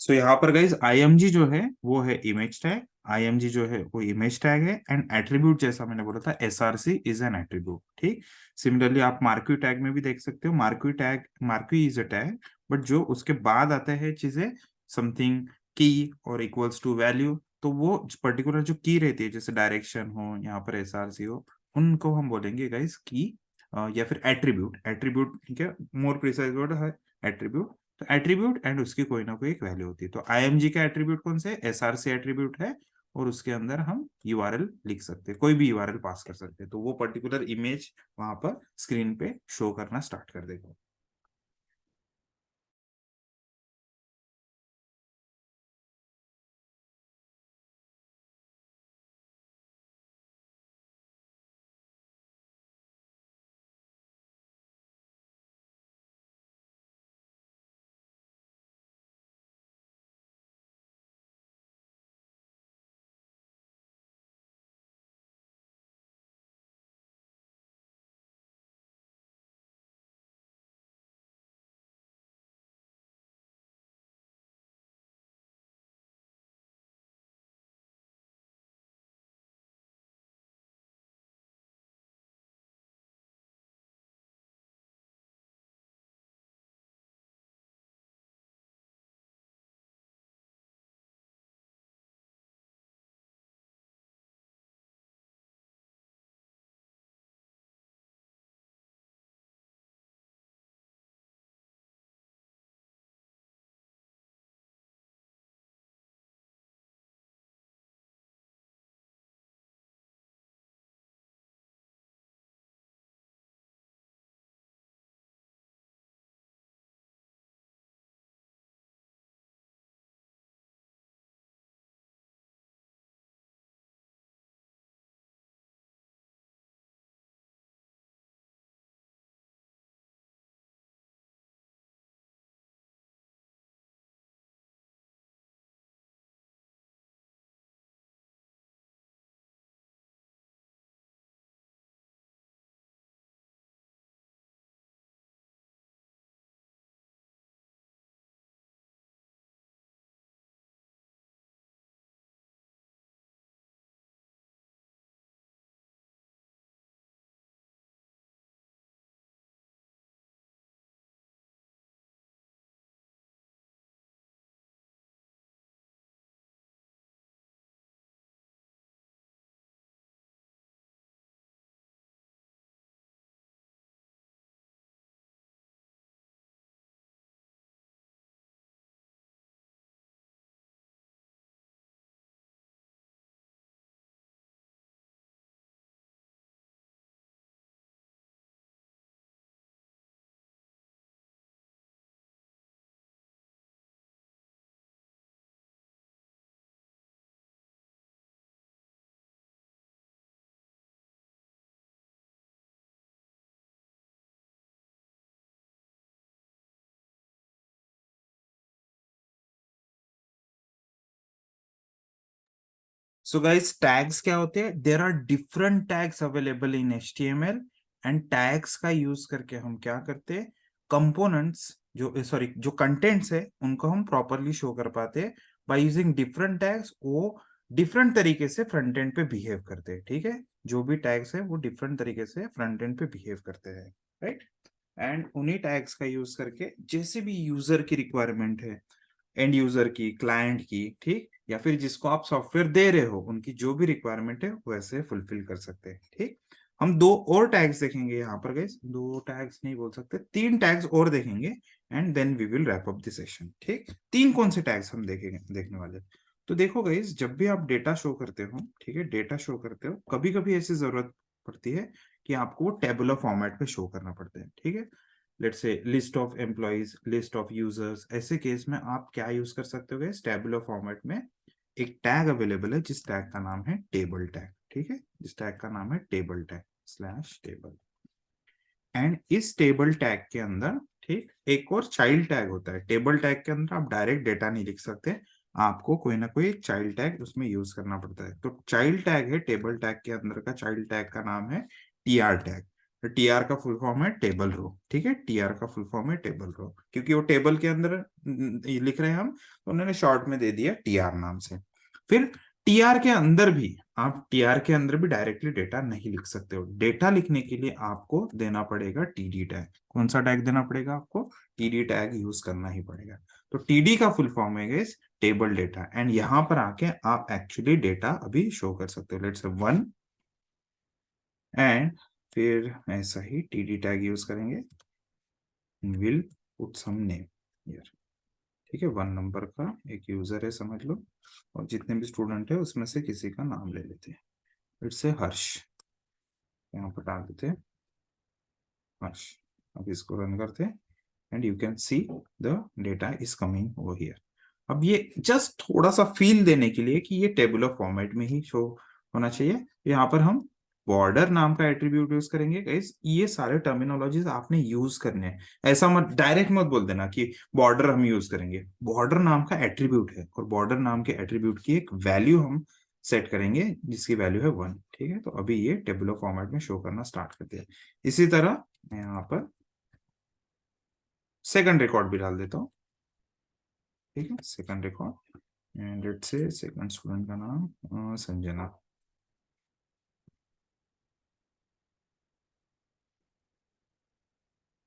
सो यहाँ पर गाइज आईएमजी जो है वो है इमेज टैग, आईएमजी जो है वो इमेज टैग है एंड एट्रीब्यूट जैसा मैंने बोला था एसआरसी इज एन एट्रीब्यूट, ठीक। सिमिलरली आप मार्क्वी टैग में भी देख सकते हो, मार्क्वी इज अ टैग, बट जो उसके बाद आते हैं चीजें, समथिंग की और इक्वल्स टू वैल्यू, तो वो पर्टिकुलर जो की रहती है जैसे डायरेक्शन हो यहाँ पर एसआरसी हो, उनको हम बोलेंगे गाइज की, या फिर एट्रीब्यूट, एट्रीब्यूट ठीक है, मोर प्रिसाइज वर्ड है एट्रीब्यूट। तो एट्रीब्यूट एंड उसकी कोई ना कोई एक वैल्यू होती है, तो आईएमजी का एट्रीब्यूट कौन से, एसआरसी एट्रीब्यूट है, और उसके अंदर हम यूआरएल लिख सकते हैं, कोई भी यूआरएल पास कर सकते हैं, तो वो पर्टिकुलर इमेज वहां पर स्क्रीन पे शो करना स्टार्ट कर देगा। सो गाइस टैग्स क्या होते हैं? There are different tags available in HTML, and tags का यूज करके हम क्या करते हैं, कंपोनेंट्स जो सॉरी जो कंटेंट्स है उनको हम प्रॉपरली शो कर पाते हैं बाय यूजिंग डिफरेंट टैग्स। वो डिफरेंट तरीके से फ्रंट एंड पे बिहेव करते हैं, ठीक है? जो भी टैग्स है वो डिफरेंट तरीके से फ्रंट एंड पे बिहेव करते हैं, राइट? एंड उन्हीं टैग्स का यूज करके जैसे भी यूजर की रिक्वायरमेंट है, एंड यूजर की, क्लाइंट की, ठीक, या फिर जिसको आप सॉफ्टवेयर दे रहे हो उनकी जो भी रिक्वायरमेंट है वैसे फुलफिल कर सकते हैं, ठीक। हम दो और टैग्स देखेंगे यहाँ पर गाइस, दो टैग्स नहीं बोल सकते, तीन टैग्स और देखेंगे, and then we will wrap up the session, ठीक। तीन कौन से टैग्स हम देखेंगे, देखने वाले? तो देखो गाइस, जब भी आप डेटा शो करते हो, ठीक है, डेटा शो करते हो, कभी कभी ऐसी जरूरत पड़ती है कि आपको वो टेबुलर फॉर्मेट पे शो करना पड़ता है, ठीक है। लेट्स से list of employees, list of users, ऐसे केस में आप क्या यूज कर सकते हो गाइस? टेबुलर फॉर्मेट में एक टैग अवेलेबल है जिस टैग का नाम है टेबल टैग, ठीक है, जिस टैग का नाम है table tag slash table. And इस टेबल टैग के अंदर, ठीक, एक और चाइल्ड टैग होता है। टेबल टैग के अंदर आप डायरेक्ट डेटा नहीं लिख सकते, आपको कोई ना कोई चाइल्ड टैग उसमें यूज करना पड़ता है। तो चाइल्ड टैग है टेबल टैग के अंदर का, चाइल्ड टैग का नाम है टीआर टैग। तो टीआर का फुल फॉर्म है टेबल रो, ठीक है, टीआर का फुल फॉर्म है टेबल रो, क्योंकि वो टेबल के अंदर ये लिख रहे हैं हम, तो उन्होंने शॉर्ट में दे दिया टीआर नाम से। फिर टीआर के अंदर भी, आप टीआर के अंदर भी डायरेक्टली डेटा नहीं लिख सकते हो। डेटा लिखने के लिए आपको देना पड़ेगा टीडी टैग। कौन सा टैग देना पड़ेगा आपको? टीडी टैग यूज करना ही पड़ेगा। तो टीडी का फुल फॉर्म है गाइस टेबल डेटा, एंड यहां पर आके आप एक्चुअली डेटा अभी शो कर सकते हो। लेट्स से 1, एंड फिर ऐसा ही टीडी टैग यूज करेंगे, will put some name here, ठीक है। 1 नंबर का एक यूजर है समझ लो, और जितने भी स्टूडेंट है उसमें से किसी का नाम ले लेते हैं। इट्स से हर्ष, यहाँ पर डाल देते हैं हर्ष। अब इसको रन करते हैं, and you can see the data is coming over here. अब ये जस्ट थोड़ा सा फील देने के लिए कि ये टेबुलर फॉर्मेट में ही शो होना चाहिए, यहाँ पर हम बॉर्डर नाम का एट्रीब्यूट यूज करेंगे गाइस। ये सारे टर्मिनोलॉजीज आपने यूज करने हैं, ऐसा मत डायरेक्ट मत बोल देना कि बॉर्डर हम यूज करेंगे। बॉर्डर नाम का एट्रीब्यूट है, और बॉर्डर नाम के एट्रीब्यूट की एक वैल्यू हम सेट करेंगे जिसकी वैल्यू है 1, ठीक है। तो अभी ये टेबुलर फॉर्मेट में शो करना स्टार्ट करते हैं। इसी तरह मैं यहाँ पर सेकंड रिकॉर्ड भी डाल देता हूँ, ठीक है, second record, and let's say second student का नाम संजना,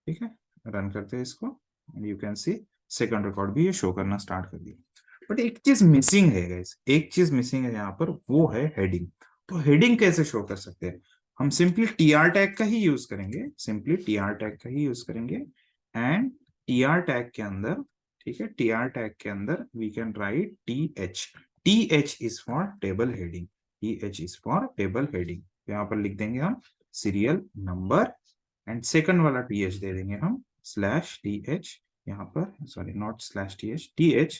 ठीक है। रन करते हैं इसको, and you can C second record भी ये शो करना स्टार्ट कर दिया। बट एक चीज मिसिंग है गाइस, एक चीज मिसिंग है यहाँ पर, वो है हेडिंग। तो हेडिंग कैसे शो कर सकते हैं? हम सिंपली टीआर टैग का ही यूज करेंगे, सिंपली टीआर टैग का ही यूज करेंगे, एंड टीआर टैग के अंदर, ठीक है, टीआर टैग के अंदर we can write TH. TH is for table heading, TH is for table heading. यहाँ पर लिख देंगे हम सीरियल नंबर, एंड सेकंड वाला टीएच दे देंगे हम स्लैश टीएच, यहाँ पर sorry not slash TH, TH,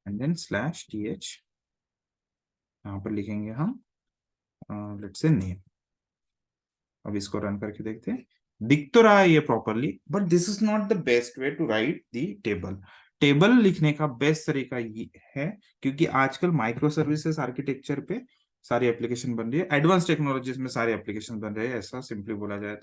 and then slash TH, यहाँ पर लिखेंगे हम लेट्स से नेम। अब इसको रन करके देखते हैं, दिख तो रहा है ये properly, but this is not the best way to write the table. Table लिखने का बेस्ट तरीका ये है, क्योंकि आजकल माइक्रो सर्विसेज आर्किटेक्चर पे सारी एप्लीकेशन बन रही है, एडवांस टेक्नोलॉजीज में सारे एप्लीकेशन बन रहे हैं, ऐसा सिंपली बोला जाए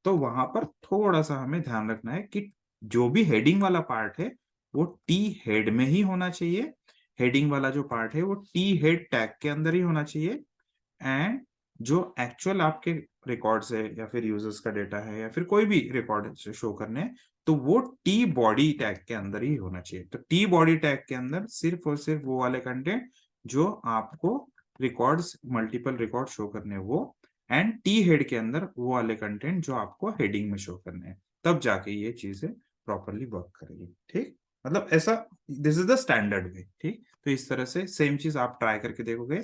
तो वहां पर थोड़ा सा हमें ध्यान रखना है कि जो भी हेडिंग वाला पार्ट है वो टी हेड में ही होना चाहिए। हेडिंग वाला जो पार्ट है वो टी हेड टैग के अंदर ही होना चाहिए, एंड जो एक्चुअल आपके रिकॉर्ड्स है या फिर यूजर्स का डेटा है या फिर कोई भी रिकॉर्ड शो करने हैं, तो वो टी बॉडी टैग के अंदर ही होना चाहिए। तो टी बॉडी टैग के अंदर सिर्फ और सिर्फ वो वाले कंटेंट जो आपको रिकॉर्ड्स, मल्टीपल रिकॉर्ड शो करने हैं वो, एंड टी हेड के अंदर वो वाले कंटेंट जो आपको हेडिंग में शो करने हैं, तब जाके ये चीजें प्रॉपरली वर्क करेगी, ठीक। मतलब ऐसा, दिस इज द स्टैंडर्ड वे, ठीक। तो इस तरह से सेम चीज आप ट्राई करके देखोगे।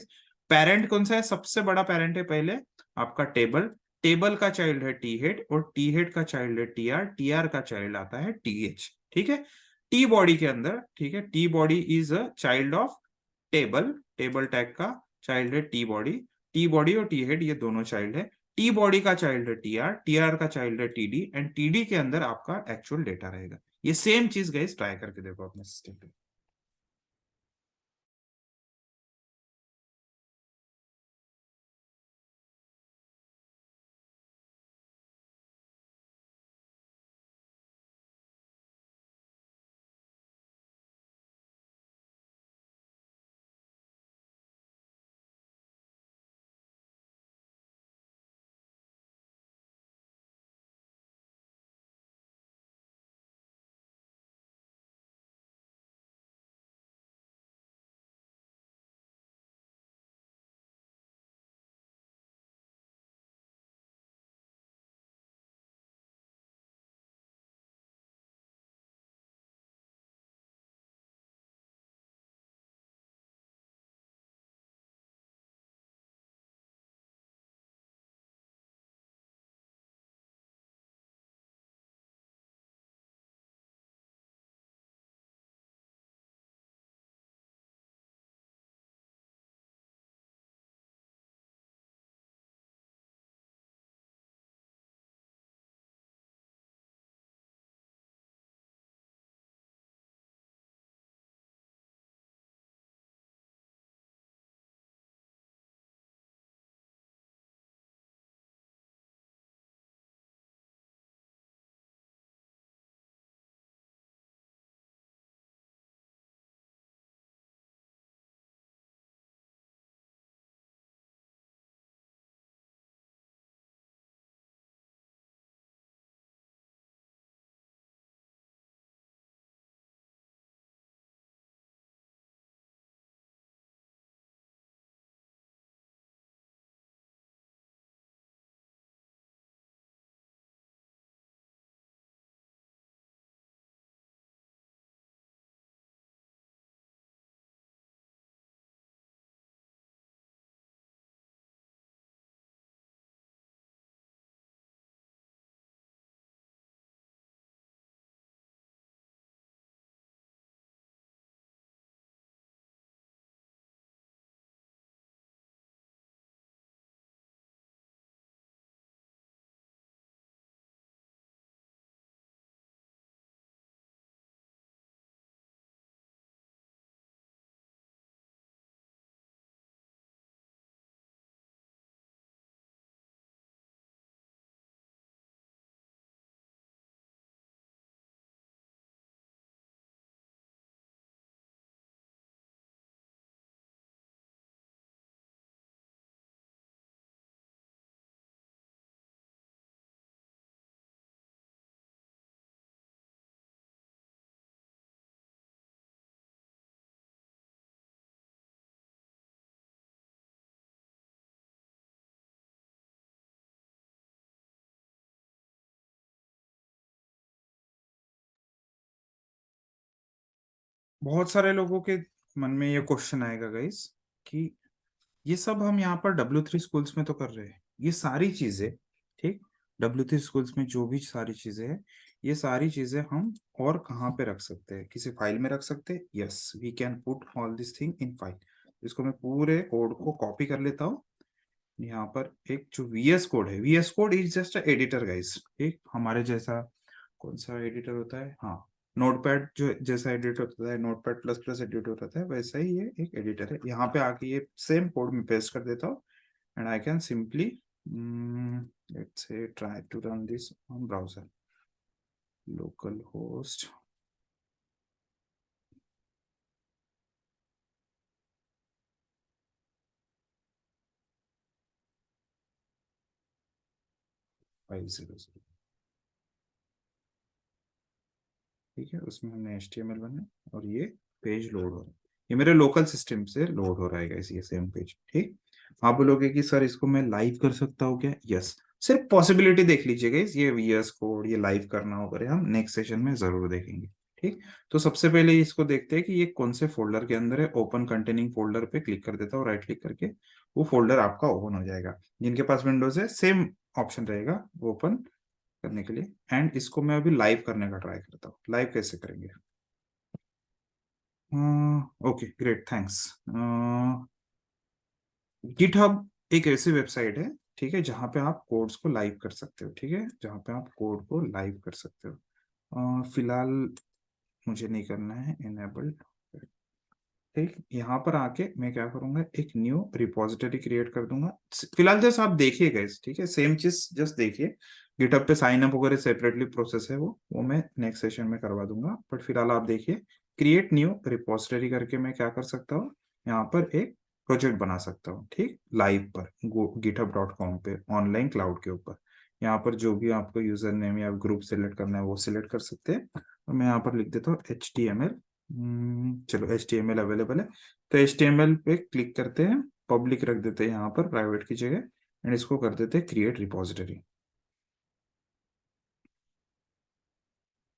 पेरेंट कौन सा है? सबसे बड़ा पेरेंट है पहले आपका टेबल, टेबल का चाइल्ड है टी हेड, और टी हेड का चाइल्ड है टीआर, टीआर का चाइल्ड आता है टीएच, ठीक है। टी बॉडी के अंदर, ठीक है, T body is a child of table, table tag का चाइल्ड है टी बॉडी, टी बॉडी और टी हेड ये दोनों चाइल्ड है। टी बॉडी का चाइल्ड है टीआर, टीआर का चाइल्ड है टीडी, एंड टीडी के अंदर आपका एक्चुअल डेटा रहेगा। ये सेम चीज गाइस ट्राई करके देखो अपने सिस्टम पे। बहुत सारे लोगों के मन में ये क्वेश्चन आएगा गाइस कि ये सब हम यहाँ पर W3 स्कूल्स में तो कर रहे हैं, ये सारी चीजें, ठीक, W3 स्कूल्स में जो भी सारी चीजें हैं, ये सारी चीजें हम और कहाँ पे रख सकते हैं? किसी फाइल में रख सकते हैं। Yes, we can put all this thing in file. इसको मैं पूरे कोड को कॉपी कर लेता हूँ। यहाँ पर एक जो VS कोड है, VS code is just editor guys, ठीक, हमारे जैसा कौन सा एडिटर होता है, हाँ, नोटपैड जो जैसा एडिटर होता है, नोटपैड प्लस प्लस एडिटर होता है, वैसा ही ये एक एडिटर है। यहाँ पे आके ये सेम कोड में पेस्ट कर देता हूँ and I can simply let's say try to run this on browser, local host 500, ठीक है, उसमें हमने HTML बनाया और ये पेज लोड हो रहा है, ये मेरे लोकल सिस्टम से लोड हो रहा है ये सेम पेज, ठीक। आप बोलोगे कि सर इसको मैं लाइव कर सकता हूँ क्या? यस, सिर्फ पॉसिबिलिटी देख लीजिएगा, ये VS कोड ये लाइव करना होगा, हम नेक्स्ट सेशन में जरूर देखेंगे, ठीक। तो सबसे पहले इसको देखते हैं कि ये कौन से फोल्डर के अंदर है। ओपन कंटेनिंग फोल्डर पे क्लिक कर देता हूँ, राइट क्लिक करके वो फोल्डर आपका ओपन हो जाएगा। जिनके पास विंडोज है सेम ऑप्शन रहेगा ओपन करने के लिए। एंड इसको मैं अभी लाइव करने का ट्राई करता हूँ। लाइव कैसे करेंगे? Okay great, thanks. गिटहब एक ऐसी वेबसाइट है, ठीक है, जहाँ पे आप कोड्स को लाइव कर सकते हो, ठीक है, जहाँ पे आप कोड को लाइव कर सकते हो। फिलहाल मुझे नहीं करना है इनेबल्ड, ठीक। यहाँ पर आके मैं क्या करूंगा, एक न्यू रिपोजिटरी क्रिएट कर दूंगा। फिलहाल जस्ट आप देखिए गाइस, ठीक है, सेम चीज जस्ट देखिए। गिटहब पे साइन अप वगैरह सेपरेटली प्रोसेस है, वो मैं नेक्स्ट सेशन में करवा दूंगा, बट फिलहाल आप देखिए, क्रिएट न्यू रिपोजिटरी करके मैं क्या कर सकता हूँ, यहाँ पर एक प्रोजेक्ट बना सकता हूँ, ठीक, लाइव पर github.com पे ऑनलाइन क्लाउड के ऊपर। यहाँ पर जो भी आपको यूजर नेम या ग्रुप सेलेक्ट करना है वो सिलेक्ट कर सकते हैं, और मैं यहाँ पर लिख देता हूँ HTML। चलो HTML अवेलेबल है, तो HTML पे क्लिक करते हैं, पब्लिक रख देते हैं यहाँ पर प्राइवेट की जगह, एंड इसको कर देते हैं क्रिएट रिपोजिटरी।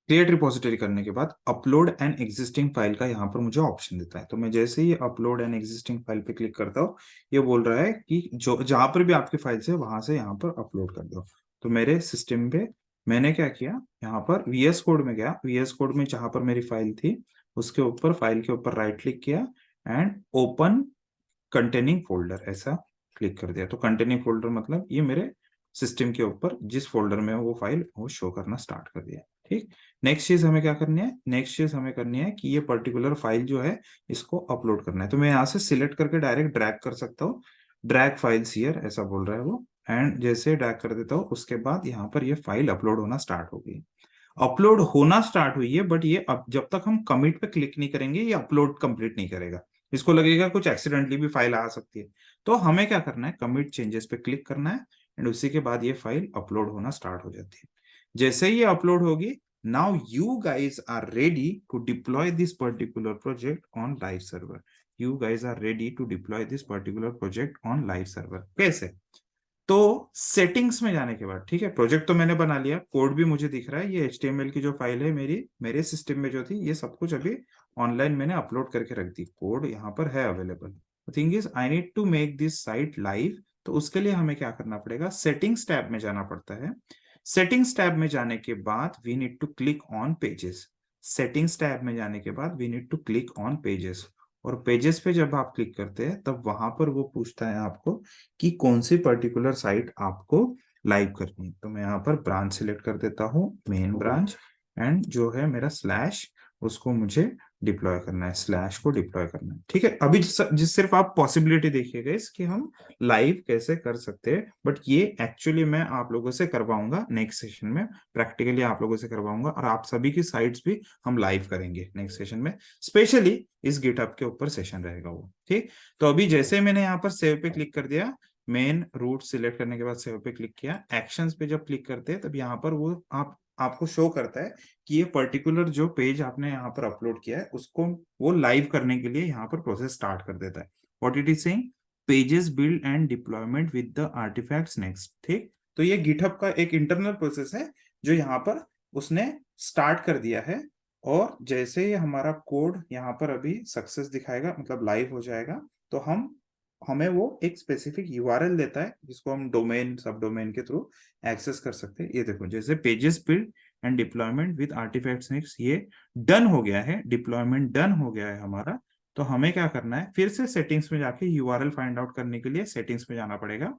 क्रिएट रिपोजिटरी करने के बाद अपलोड एन एग्जिस्टिंग फाइल का यहाँ पर मुझे ऑप्शन देता है, तो मैं जैसे ही अपलोड एन एग्जिस्टिंग फाइल पे क्लिक करता हूँ, ये बोल रहा है कि जो जहां पर भी आपकी फाइल है वहां से यहाँ पर अपलोड कर दो। तो मेरे सिस्टम पे मैंने क्या किया, यहाँ पर VS कोड में गया, VS कोड में जहां पर मेरी फाइल थी उसके ऊपर फाइल के ऊपर राइट क्लिक किया एंड ओपन कंटेनिंग फोल्डर ऐसा क्लिक कर दिया। तो कंटेनिंग फोल्डर मतलब ये मेरे सिस्टम के ऊपर जिस फोल्डर में वो फाइल वो शो करना स्टार्ट कर दिया, ठीक। नेक्स्ट चीज हमें क्या करनी है, नेक्स्ट चीज हमें करनी है कि ये पर्टिकुलर फाइल जो है इसको अपलोड करना है। तो मैं यहाँ से सिलेक्ट करके डायरेक्ट ड्रैग कर सकता हूँ, ड्रैग फाइल्स हियर ऐसा बोल रहा है वो, एंड जैसे ड्रैग कर देता हूँ उसके बाद यहाँ पर ये फाइल अपलोड होना स्टार्ट हो गई। अपलोड होना स्टार्ट हुई है, बट ये अब जब तक हम कमिट पे क्लिक नहीं करेंगे ये अपलोड कंप्लीट नहीं करेगा। इसको लगेगा कुछ एक्सीडेंटली भी फाइल आ सकती है, तो हमें क्या करना है, कमिट चेंजेस पे क्लिक करना है एंड उसी के बाद ये फाइल अपलोड होना स्टार्ट हो जाती है। जैसे ही ये अपलोड होगी, now you guys are ready to deploy this particular project on live server. You guys are ready to deploy this particular project on live server. कैसे? तो सेटिंग्स में जाने के बाद, ठीक है, प्रोजेक्ट तो मैंने बना लिया, कोड भी मुझे दिख रहा है, ये HTML की जो फाइल है मेरी मेरे सिस्टम में जो थी, ये सब कुछ अभी ऑनलाइन मैंने अपलोड करके रख दी, कोड यहाँ पर है available. Thing is I need to make this site live, तो उसके लिए हमें क्या करना पड़ेगा, सेटिंग्स टैब में जाना पड़ता है। सेटिंग्स टैब में जाने के बाद we need to click on pages. Settings tab में जाने के बाद we need to click on pages, और पेजेस पे जब आप क्लिक करते हैं तब वहां पर वो पूछता है आपको कि कौन सी पर्टिकुलर साइट आपको लाइव करनी है। तो मैं यहाँ पर ब्रांच सिलेक्ट कर देता हूँ, मेन ब्रांच, एंड जो है मेरा स्लैश उसको मुझे डिप्लॉय करना है, स्लैश को डिप्लॉय करना है, ठीक है। अभी जिस सिर्फ आप पॉसिबिलिटी देखिएगा इसकी हम लाइव कैसे कर सकते हैं, बट ये एक्चुअली मैं आप लोगों से करवाऊंगा नेक्स्ट सेशन में, प्रैक्टिकली आप लोगों से करवाऊंगा, और आप सभी की साइट्स भी हम लाइव करेंगे नेक्स्ट सेशन में, स्पेशली इस गिटहब के ऊपर सेशन रहेगा वो, ठीक। तो अभी जैसे मैंने यहाँ पर सेव पे क्लिक कर दिया, मेन रूट सिलेक्ट करने के बाद सेव पे क्लिक किया, एक्शंस पे जब क्लिक करते हैं तब यहाँ पर वो आपको शो करता है कि ये पर्टिकुलर जो पेज आपने यहाँ पर अपलोड किया है उसको वो लाइव करने के लिए यहाँ पर प्रोसेस स्टार्ट कर देता है। What it is saying, pages build and deployment with the artefacts next, ठीक। तो ये गिटहब का एक इंटरनल प्रोसेस है जो यहाँ पर उसने स्टार्ट कर दिया है और जैसे ही हमारा कोड यहाँ पर अभी सक्सेस दिखाएगा, मतलब लाइव हो जाएगा, तो हमें वो एक स्पेसिफिक यूआरएल देता है जिसको हम डोमेन सब डोमेन के थ्रू एक्सेस कर सकते हैं। ये देखो, जैसे pages build and deployment with artifacts next, ये डन हो गया है, डिप्लॉयमेंट डन हो गया है हमारा। तो हमें क्या करना है, फिर से सेटिंग्स में जाके यूआरएल फाइंड आउट करने के लिए सेटिंग्स में जाना पड़ेगा।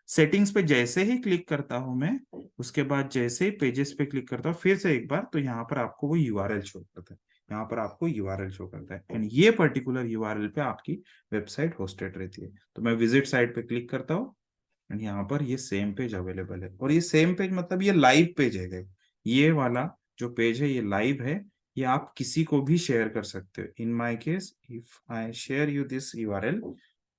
सेटिंग्स पे जैसे ही क्लिक करता हूं मैं, उसके बाद जैसे ही पेजेस पे क्लिक करता हूँ फिर से एक बार, तो यहाँ पर आपको वो यूआरएल शो करता है। यहाँ पर आपको यूआरएल शो करता है एंड ये पर्टिकुलर यूआरएल पे आपकी वेबसाइट होस्टेड रहती है। तो मैं विजिट साइट पे क्लिक करता हूँ एंड यहाँ पर ये सेम पेज अवेलेबल है। और ये सेम पेज मतलब ये लाइव पेज है। ये वाला जो पेज है ये लाइव है, ये आप किसी को भी शेयर कर सकते हो। In my case if I share you this URL,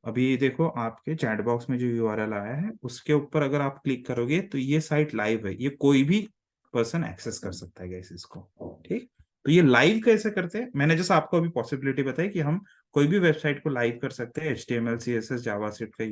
अभी देखो आपके चैट बॉक्स में जो यूआरएल आया है उसके ऊपर अगर आप क्लिक करोगे तो ये साइट लाइव है, ये कोई भी पर्सन एक्सेस कर सकता है गाइस इसको। ठीक, तो ये लाइव कैसे करते हैं, मैंने जैसे आपको अभी पॉसिबिलिटी बताई कि हम कोई भी वेबसाइट को लाइव कर सकते हैं। HTML CSS जावास्क्रिप्ट का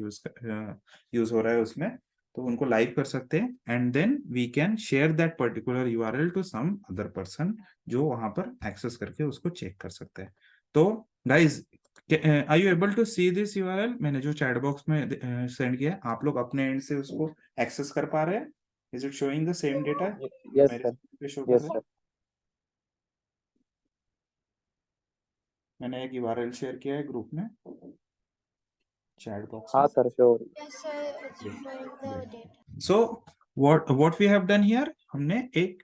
यूज हो रहा है उसमें, तो उनको लाइव कर सकते हैं and then we can share that particular URL to some other person जो वहां पर एक्सेस करके उसको चेक कर सकते हैं। तो guys, are you able to see this URL? मैंने जो चैट बॉक्स में सेंड किया है, आप लोग अपने एंड से उसको एक्सेस कर पा रहे हैं? Is it showing the same data yes मेरे सर, पे शो कर यस रहा है? सर। मैंने एक यूआरएल शेयर किया है ग्रुप में, चैट बॉक्स हाँ में। Sir, sure. Yes, sir, it's showing the data. So what we have done here, हमने एक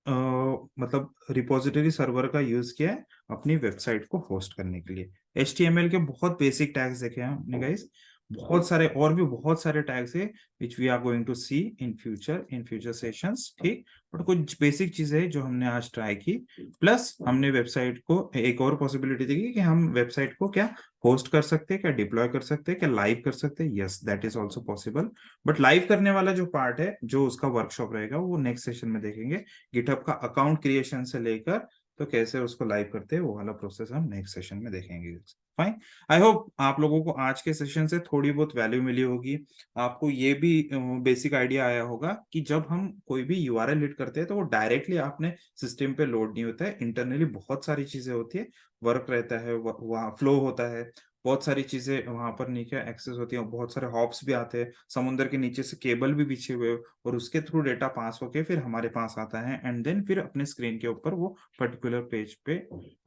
मतलब रिपोजिटरी सर्वर का यूज किया है अपनी वेबसाइट को होस्ट करने के लिए। HTML के बहुत बेसिक टैग्स देखे हैं हमने गाइस, बहुत सारे और भी बहुत सारे टैग्स है which we are going to see in future sessions. ठीक, बट कुछ बेसिक चीजें हैं जो हमने आज ट्राई की। प्लस हमने वेबसाइट को एक और पॉसिबिलिटी देखी कि हम वेबसाइट को क्या होस्ट कर सकते हैं, क्या डिप्लॉय कर सकते हैं, क्या लाइव कर सकते हैं। Yes, that is also possible. But live करने वाला जो पार्ट है, जो उसका वर्कशॉप रहेगा, वो नेक्स्ट सेशन में देखेंगे। गिटहब का अकाउंट क्रिएशन से लेकर तो कैसे उसको लाइव करते हैं, वो वाला प्रोसेस हम नेक्स्ट सेशन में देखेंगे। फाइन, आई होप आप लोगों को आज के सेशन से थोड़ी बहुत वैल्यू मिली होगी। आपको ये भी बेसिक आइडिया आया होगा कि जब हम कोई भी यूआरएल हिट करते हैं तो वो डायरेक्टली आपने सिस्टम पे लोड नहीं होता है, इंटरनली बहुत सारी चीजें होती है, वर्क रहता है, वहाँ फ्लो होता है, बहुत सारी चीजें वहां पर नीचे एक्सेस होती है, बहुत सारे हॉप्स भी आते हैं, समुद्र के नीचे से केबल भी बिछे हुए, और उसके थ्रू डेटा पास होके फिर हमारे पास आता है एंड देन फिर अपने स्क्रीन के ऊपर वो पर्टिकुलर पेज पे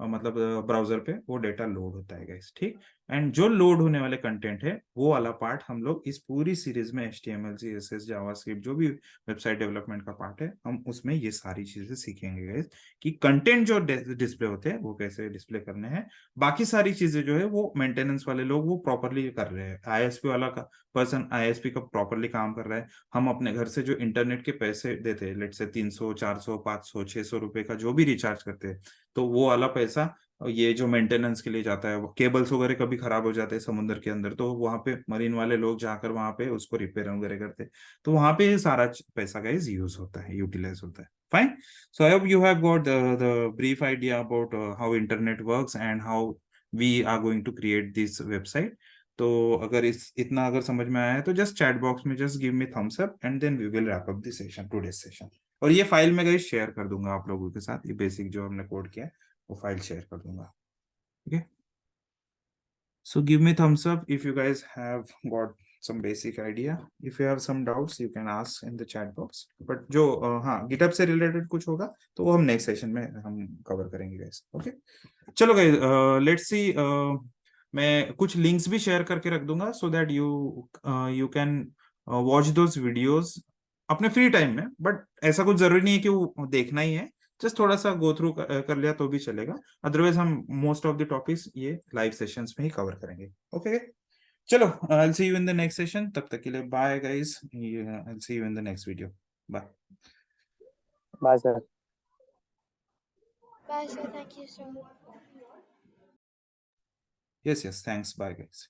मतलब ब्राउजर पे वो डेटा लोड होता है गाइस। ठीक, एंड जो लोड होने वाले कंटेंट है वो वाला पार्ट हम लोग इस पूरी सीरीज में HTML CSS जावास्क्रिप्ट जो भी वेबसाइट डेवलपमेंट का पार्ट है, हम उसमें ये सारी चीजें सीखेंगे गाइस कि कंटेंट जो डिस्प्ले होते हैं वो कैसे डिस्प्ले करने हैं। बाकी सारी चीजें जो है वो मेंटेनेंस वाले लोग वो प्रॉपरली कर रहे हैं, ISP वाला का पर्सन ISP का प्रॉपरली काम कर रहा है। हम अपने घर से जो इंटरनेट के पैसे देते हैं, लेट से 300 400 500 600 रुपए का जो भी रिचार्ज करते हैं, तो वो वाला पैसा ये जो मेंटेनेंस के लिए जाता है, वो केबल्स वगैरह कभी खराब हो जाते हैं समुद्र के अंदर, तो वहां पे मरीन वाले लोग जाकर वहां पे उसको रिपेयर वगैरह करते हैं, तो वहां पे ये सारा पैसा का यूज होता है, यूटिलाइज होता है। Fine, so I hope you have got the brief idea about how internet works and how we are going to create this website. तो अगर इतना अगर समझ में आया है तो जस्ट चैट बॉक्स में just give me thumbs up and then we will wrap up this session, today's session. और ये फाइल मैं गाइस शेयर कर दूंगा आप लोगों के साथ, ये बेसिक जो हमने कोड किया है वो फाइल शेयर कर दूंगा। ठीक है, so give me thumbs up if you guys have got some basic idea. If you have some doubts you can ask in the chat box, but जो हाँ गिटहब से रिलेटेड कुछ होगा तो वो हम नेक्स्ट सेशन में हम कवर करेंगे गाइस। ओके, चलो गाइस, लेट्स सी, मैं कुछ लिंक्स भी शेयर करके रख दूंगा so that you you can watch those videos अपने फ्री टाइम में, बट ऐसा कुछ जरूरी नहीं है कि वो देखना ही है, जस्ट थोड़ा सा गो थ्रू कर लिया तो भी चलेगा। अदरवाइज हम मोस्ट ऑफ द टॉपिक्स ये लाइव सेशंस में ही कवर करेंगे। ओके, चलो, I will see you in the next session, तब तक के लिए bye guys, I will see you in the next video, bye. Bye sir. Bye, sir. Thank you, sir. Yes yes, thanks, bye guys.